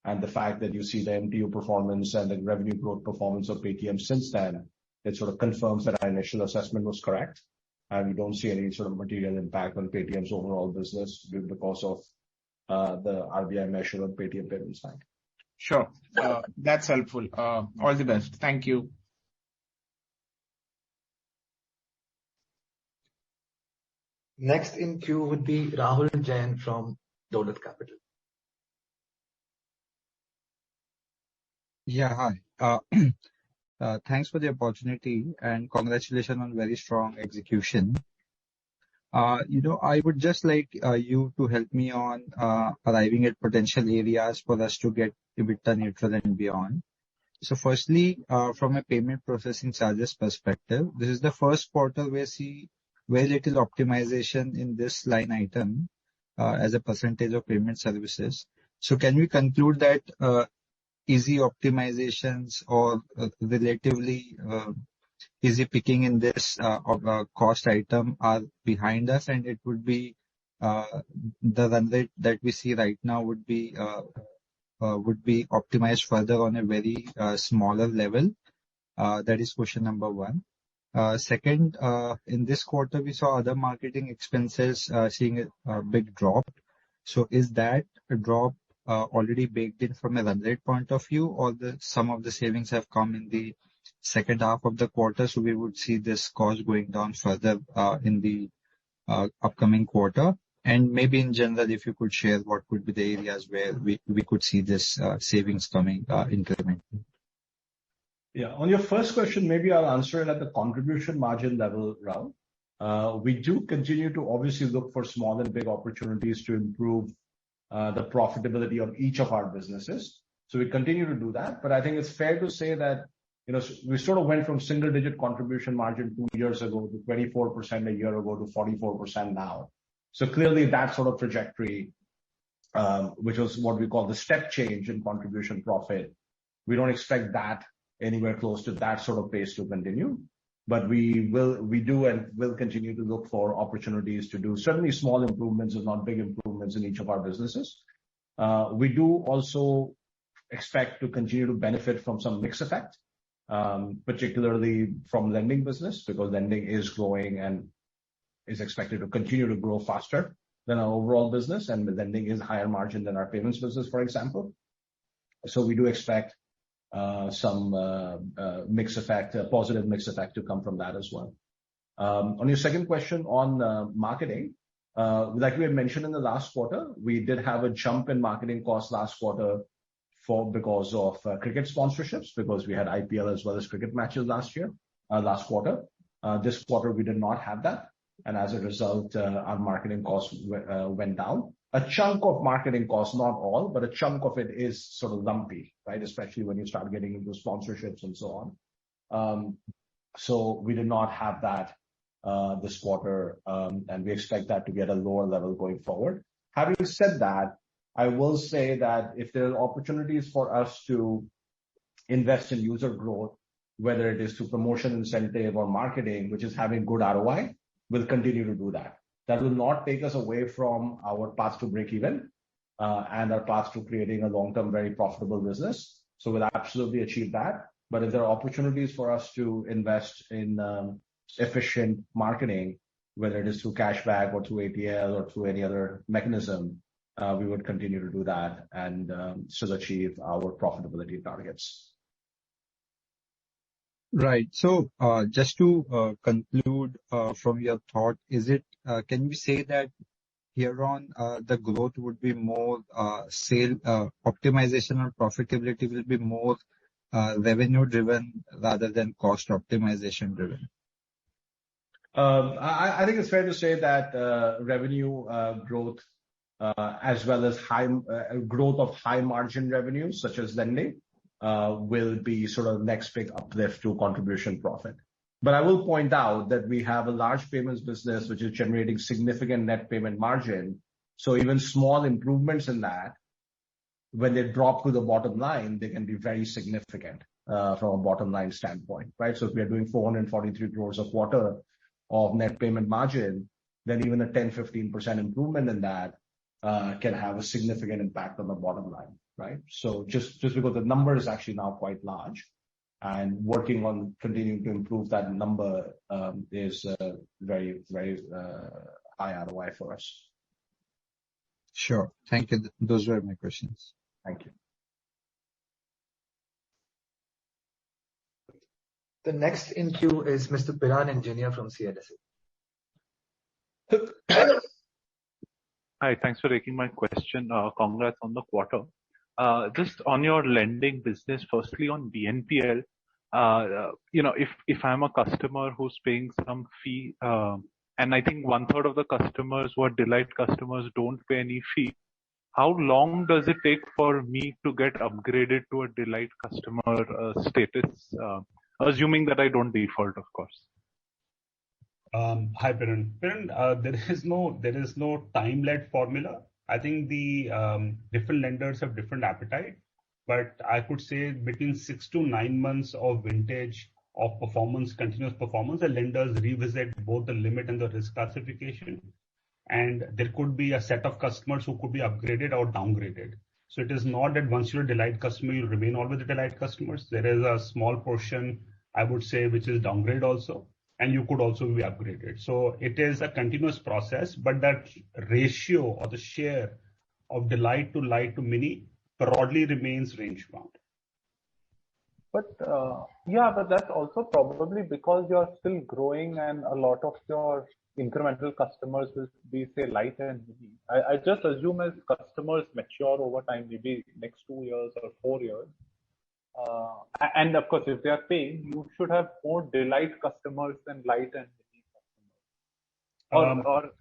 And the fact that you see the MTU performance and the revenue growth performance of Paytm since then, it sort of confirms that our initial assessment was correct. And we don't see any sort of material impact on Paytm's overall business because of the RBI measure on Paytm Payments Bank. Sure. That's helpful. All the best. Thank you. Next in queue would be Rahul Jain from Dolat Capital. Yeah, hi. Thanks for the opportunity and congratulations on very strong execution. I would just like you to help me on arriving at potential areas for us to get EBITDA neutral and beyond. So firstly, from a payment processing charges perspective, this is the first quarter where we see very little optimization in this line item as a percentage of payment services. So can we conclude that easy optimizations or relatively easy picking in this cost item are behind us, and it would be the run rate that we see right now would be optimized further on a very smaller level? That is question number one. Second, in this quarter, we saw other marketing expenses seeing a big drop. So is that a drop already baked in from a run rate point of view, or some of the savings have come in the second half of the quarter, so we would see this cost going down further in the upcoming quarter? And maybe in general, if you could share what would be the areas where we could see this savings coming incrementally. Yeah. On your first question, maybe I'll answer it at the contribution margin level, Rahul. We do continue to obviously look for small and big opportunities to improve the profitability of each of our businesses. So we continue to do that. But I think it's fair to say that we sort of went from single-digit contribution margin 2 years ago to 24% a year ago to 44% now. So clearly that sort of trajectory, which was what we call the step change in contribution profit, we don't expect that anywhere close to that sort of pace to continue. But we do and will continue to look for opportunities to do certainly small improvements, if not big improvements, in each of our businesses. We do also expect to continue to benefit from some mix effect, particularly from lending business, because lending is growing and is expected to continue to grow faster than our overall business, and the lending is higher margin than our payments business, for example. So we do expect some mix effect, a positive mix effect to come from that as well. On your second question on marketing, like we had mentioned in the last quarter, we did have a jump in marketing costs last quarter because of cricket sponsorships, because we had IPL as well as cricket matches last quarter. This quarter we did not have that, and as a result, our marketing costs went down. A chunk of marketing costs, not all, but a chunk of it is sort of lumpy, right? Especially when you start getting into sponsorships and so on. So we did not have that this quarter, and we expect that to be at a lower level going forward. Having said that, I will say that if there are opportunities for us to invest in user growth, whether it is through promotion, incentive or marketing, which is having good ROI, we'll continue to do that. That will not take us away from our path to break even, and our path to creating a long-term, very profitable business. So we'll absolutely achieve that. But if there are opportunities for us to invest in efficient marketing, whether it is through cashback or through ATL or through any other mechanism, we would continue to do that and still achieve our profitability targets. Right. So, just to conclude from your thought, can you say that here on the growth would be more sale optimization or profitability will be more revenue driven rather than cost optimization driven? I think it's fair to say that revenue growth as well as high growth of high margin revenues such as lending will be sort of next big uplift to contribution profit. But I will point out that we have a large payments business which is generating significant net payment margin. So even small improvements in that, when they drop to the bottom line, they can be very significant from a bottom line standpoint, right? So if we are doing 443 crores a quarter of net payment margin, then even a 10-15% improvement in that can have a significant impact on the bottom line, right? So just because the number is actually now quite large, and working on continuing to improve that number is very, very high ROI for us. Sure. Thank you. Those were my questions. Thank you. The next in queue is Mr. Piran Engineer from CLSA. Hi, thanks for taking my question. Congrats on the quarter. Just on your lending business, firstly on BNPL, if I'm a customer who's paying some fee, and I think 1/3 of the customers who are Delight customers don't pay any fee, how long does it take for me to get upgraded to a Delight customer status, assuming that I don't default, of course? Hi, Piran. Piran, there is no time-led formula. I think the different lenders have different appetite, but I could say between 6 to 9 months of vintage of performance, continuous performance, the lenders revisit both the limit and the risk classification. And there could be a set of customers who could be upgraded or downgraded. So it is not that once you're a Delight customer, you remain always a Delight customers. There is a small portion, I would say, which is downgrade also, and you could also be upgraded. So it is a continuous process, but that ratio or the share of Delight to Light to Mini broadly remains range bound. But but that's also probably because you're still growing and a lot of your incremental customers will be, say, Light and Mini. I just assume as customers mature over time, maybe next 2 years or 4 years, and of course, if they are paying, you should have more Delight customers than Light and Mini customers.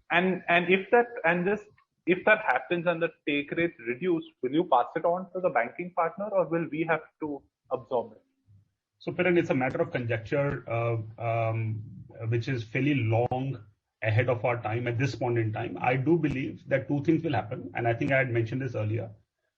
If that happens and the take rate reduce, will you pass it on to the banking partner or will we have to absorb it? So, Piran, it's a matter of conjecture, which is fairly long ahead of our time at this point in time. I do believe that 2 things will happen, and I think I had mentioned this earlier.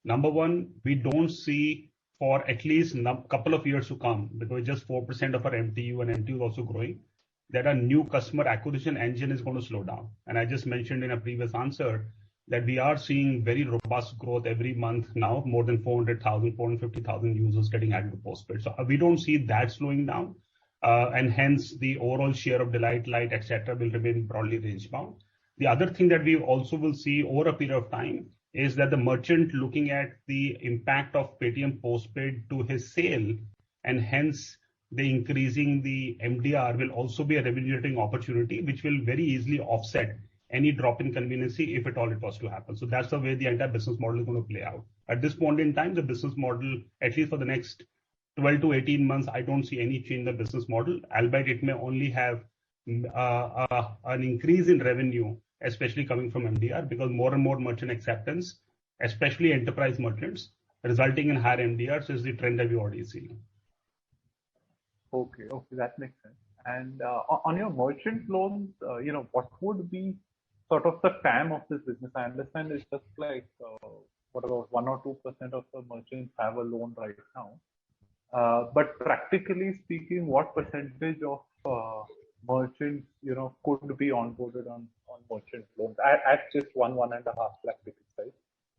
Number one, we don't see for at least a couple of years to come, because just 4% of our MTU and MTU is also growing, that our new customer acquisition engine is going to slow down. And I just mentioned in a previous answer that we are seeing very robust growth every month now, more than 400,000, 450,000 users getting added to postpaid. So we don't see that slowing down. And hence the overall share of Delight, Light, etc. will remain broadly range bound. The other thing that we also will see over a period of time is that the merchant looking at the impact of Paytm Postpaid to his sale, and hence the increasing the MDR will also be a revenue-generating opportunity, which will very easily offset any drop in conveniency if at all it was to happen. So that's the way the entire business model is going to play out. At this point in time, the business model, at least for the next 12 to 18 months, I don't see any change in the business model, albeit it may only have an increase in revenue, especially coming from MDR, because more and more merchant acceptance, especially enterprise merchants, resulting in higher MDRs is the trend that we already see. Okay, that makes sense. And on your merchant loans, what would be sort of the TAM of this business? I understand it's just like what about 1 or 2% of the merchants have a loan right now. But practically speaking, what percentage of merchants, could be onboarded on merchant loans at just 1.5 lakh ticket size?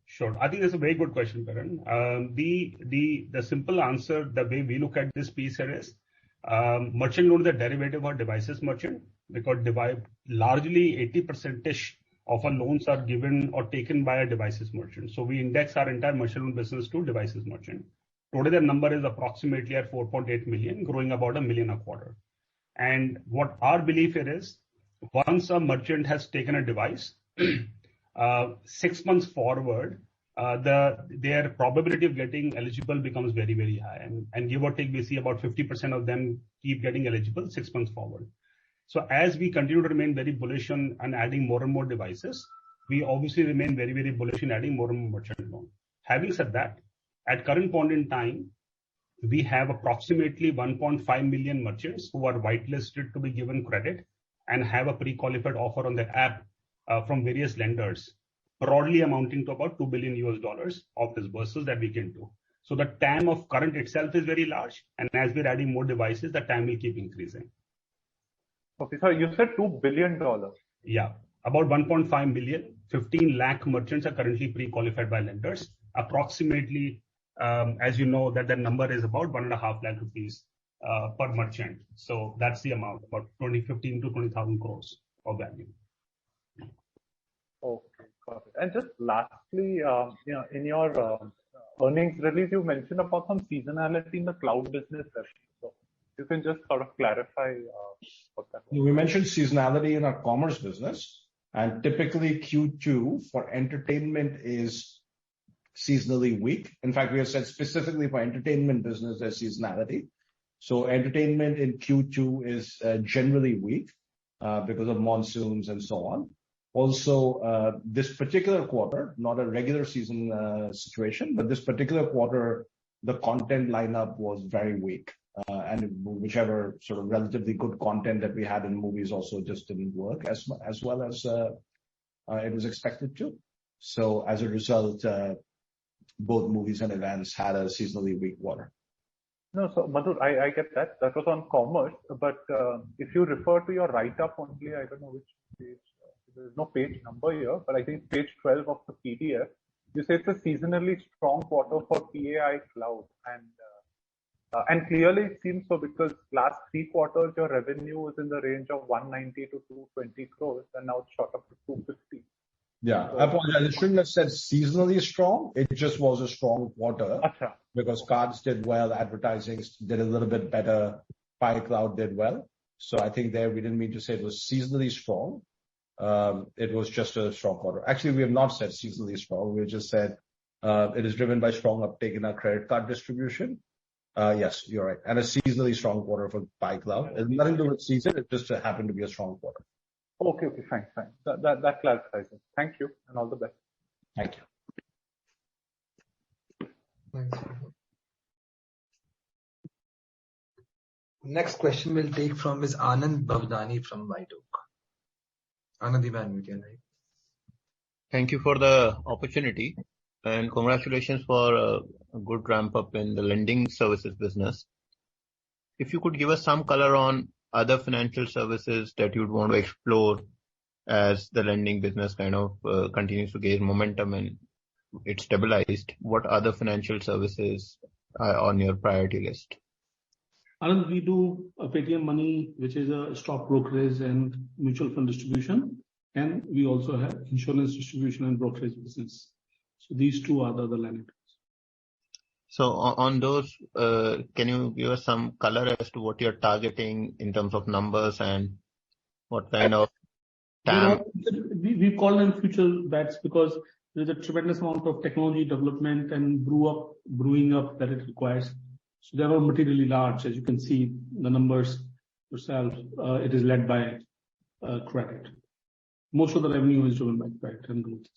Sure. I think that's a very good question, Karan. The simple answer, the way we look at this piece here is, merchant loan is a derivative of devices merchant, because largely 80%-ish of our loans are given or taken by a devices merchant. So we index our entire merchant loan business to devices merchant. Today, the number is approximately at 4.8 million, growing about 1 million a quarter. And what our belief here is, once a merchant has taken a device, 6 months forward, their probability of getting eligible becomes very, very high. And give or take, we see about 50% of them keep getting eligible 6 months forward. So as we continue to remain very bullish on adding more and more devices, we obviously remain very, very bullish in adding more and more merchant loan. Having said that, at current point in time, we have approximately 1.5 million merchants who are whitelisted to be given credit and have a pre-qualified offer on the app from various lenders, broadly amounting to about $2 billion of disbursements that we can do. So the TAM of current itself is very large, and as we're adding more devices, the TAM will keep increasing. Okay, so you said $2 billion. Yeah, about 1.5 million, 15 lakh merchants are currently pre-qualified by lenders. Approximately, as you know, that number is about 1.5 lakh rupees per merchant. So that's the amount, about 15 to 20,000 crores of value. Okay, got it. And just lastly, in your earnings release, you mentioned about some seasonality in the cloud business. So you can just sort of clarify what that was. We mentioned seasonality in our commerce business, and typically Q2 for entertainment is seasonally weak. In fact, we have said specifically for entertainment business, there's seasonality. So entertainment in Q2 is generally weak because of monsoons and so on. Also, this particular quarter, not a regular season situation, but this particular quarter, the content lineup was very weak. And whichever sort of relatively good content that we had in movies also just didn't work as well as it was expected to. So as a result, both movies and events had a seasonally weak quarter. No, so Madhur, I get that. That was on commerce. But if you refer to your write-up only, I don't know which page, there's no page number here, but I think page 12 of the PDF, you say it's a seasonally strong quarter for PAI Cloud. And clearly it seems so, because last 3 quarters, your revenue was in the range of 190 to 220 crores, and now it's shot up to 250. Yeah, I apologize. I shouldn't have said seasonally strong. It just was a strong quarter. Achha. Because cards did well, advertising did a little bit better, PAI Cloud did well. So I think there we didn't mean to say it was seasonally strong. It was just a strong quarter. Actually, we have not said seasonally strong. We just said it is driven by strong uptake in our credit card distribution. Yes, you're right. And a seasonally strong quarter for PAI Cloud. It has nothing to do with season. It just happened to be a strong quarter. Okay, fine. That clarifies it. Thank you, and all the best. Thank you. Thanks. Next question we'll take from is Anand Bhavnani from White Oak. Anand, you may unmute your line. Thank you for the opportunity, and congratulations for a good ramp up in the lending services business. If you could give us some color on other financial services that you'd want to explore as the lending business kind of continues to gain momentum and it's stabilized, what other financial services are on your priority list? Anand, we do a Paytm Money, which is a stock brokerage and mutual fund distribution. And we also have insurance distribution and brokerage business. So these two are the other line items. So on those, can you give us some color as to what you're targeting in terms of numbers and what kind of TAM? We call them future bets because there's a tremendous amount of technology development and brewing up that it requires. So they are materially large. As you can see, the numbers yourself, it is led by credit. Most of the revenue is driven by credit and growth.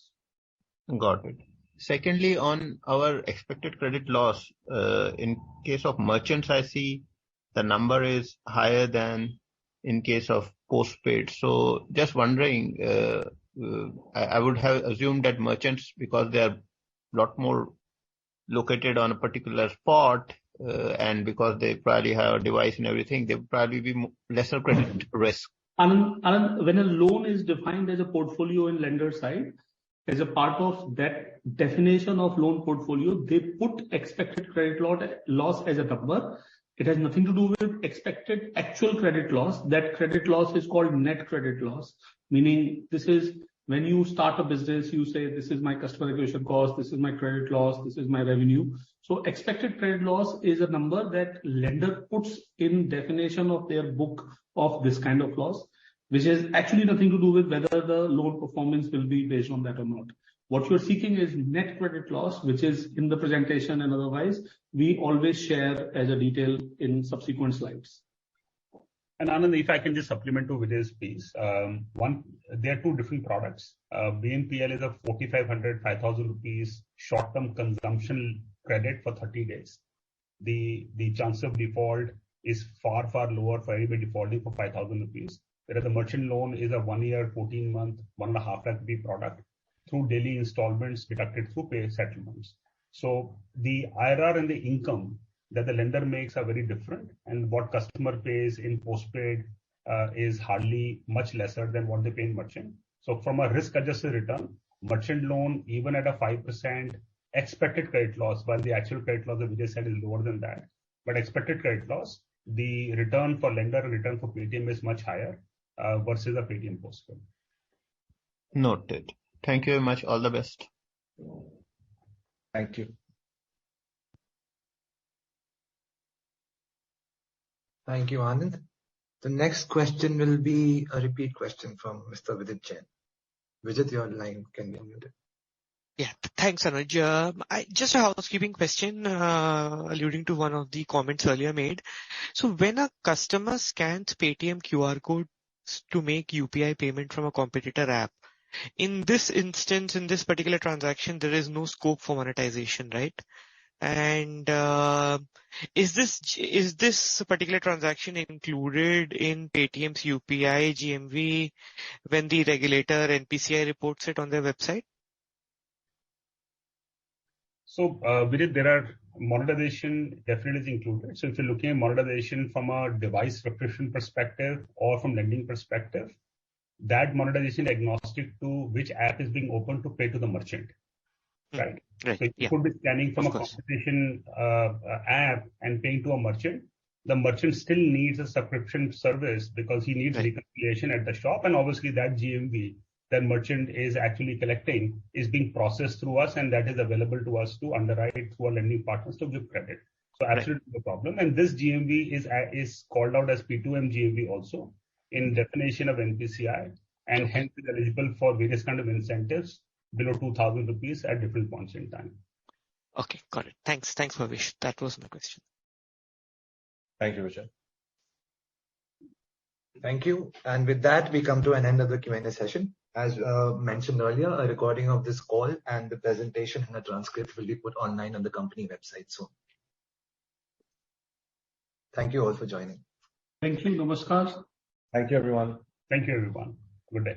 Got it. Secondly, on our expected credit loss, in case of merchants, I see the number is higher than in case of postpaid. So just wondering, I would have assumed that merchants, because they are a lot more located on a particular spot, and because they probably have a device and everything, they would probably be lesser credit risk. And when a loan is defined as a portfolio in lender side, as a part of that definition of loan portfolio, they put expected credit loss as a number. It has nothing to do with expected actual credit loss. That credit loss is called net credit loss, meaning this is when you start a business, you say, this is my customer acquisition cost, this is my credit loss, this is my revenue. So expected credit loss is a number that lender puts in definition of their book of this kind of loss, which has actually nothing to do with whether the loan performance will be based on that or not. What you're seeking is net credit loss, which is in the presentation and otherwise, we always share as a detail in subsequent slides. And Anand, if I can just supplement to Vijay's piece, there are two different products. BNPL is a 4,500, 5,000 rupees short-term consumption credit for 30 days. The chance of default is far, far lower for anybody defaulting for 5,000 rupees. Whereas the merchant loan is a 1 year, 14-month, 1.5 lakh rupee product through daily installments deducted through pay settlements. So the IRR and the income that the lender makes are very different, and what customer pays in postpaid is hardly much lesser than what they pay in merchant. So from a risk-adjusted return, merchant loan, even at a 5% expected credit loss, while the actual credit loss that Vijay said is lower than that, but expected credit loss, the return for lender and return for Paytm is much higher versus a Paytm postpaid. Noted. Thank you very much. All the best. Thank you. Thank you, Anand. The next question will be a repeat question from Mr. Vidit Jain. Vijay, your line can be unmuted. Yeah, thanks, Anuj. Just a housekeeping question alluding to one of the comments earlier made. So when a customer scans Paytm QR code to make UPI payment from a competitor app, in this instance, in this particular transaction, there is no scope for monetization, right? And is this particular transaction included in Paytm's UPI GMV when the regulator NPCI reports it on their website? So, Vidit, there are monetization definitely is included. So if you're looking at monetization from a device subscription perspective or from lending perspective, that monetization is agnostic to which app is being opened to pay to the merchant, right? Right. So you could be scanning from a competition app and paying to a merchant. The merchant still needs a subscription service because he needs reconciliation at the shop, and obviously that GMV that merchant is actually collecting is being processed through us, and that is available to us to underwrite through our lending partners to give credit. So absolutely no problem. And this GMV is called out as P2M GMV also in definition of NPCI, and hence is eligible for various kind of incentives below 2,000 rupees at different points in time. Okay, got it. Thanks, Bhavesh. That was my question. Thank you, Vijay. Thank you. And with that, we come to an end of the Q&A session. As mentioned earlier, a recording of this call and the presentation and a transcript will be put online on the company website soon. Thank you all for joining. Thank you. Namaskar. Thank you, everyone. Thank you, everyone. Good day.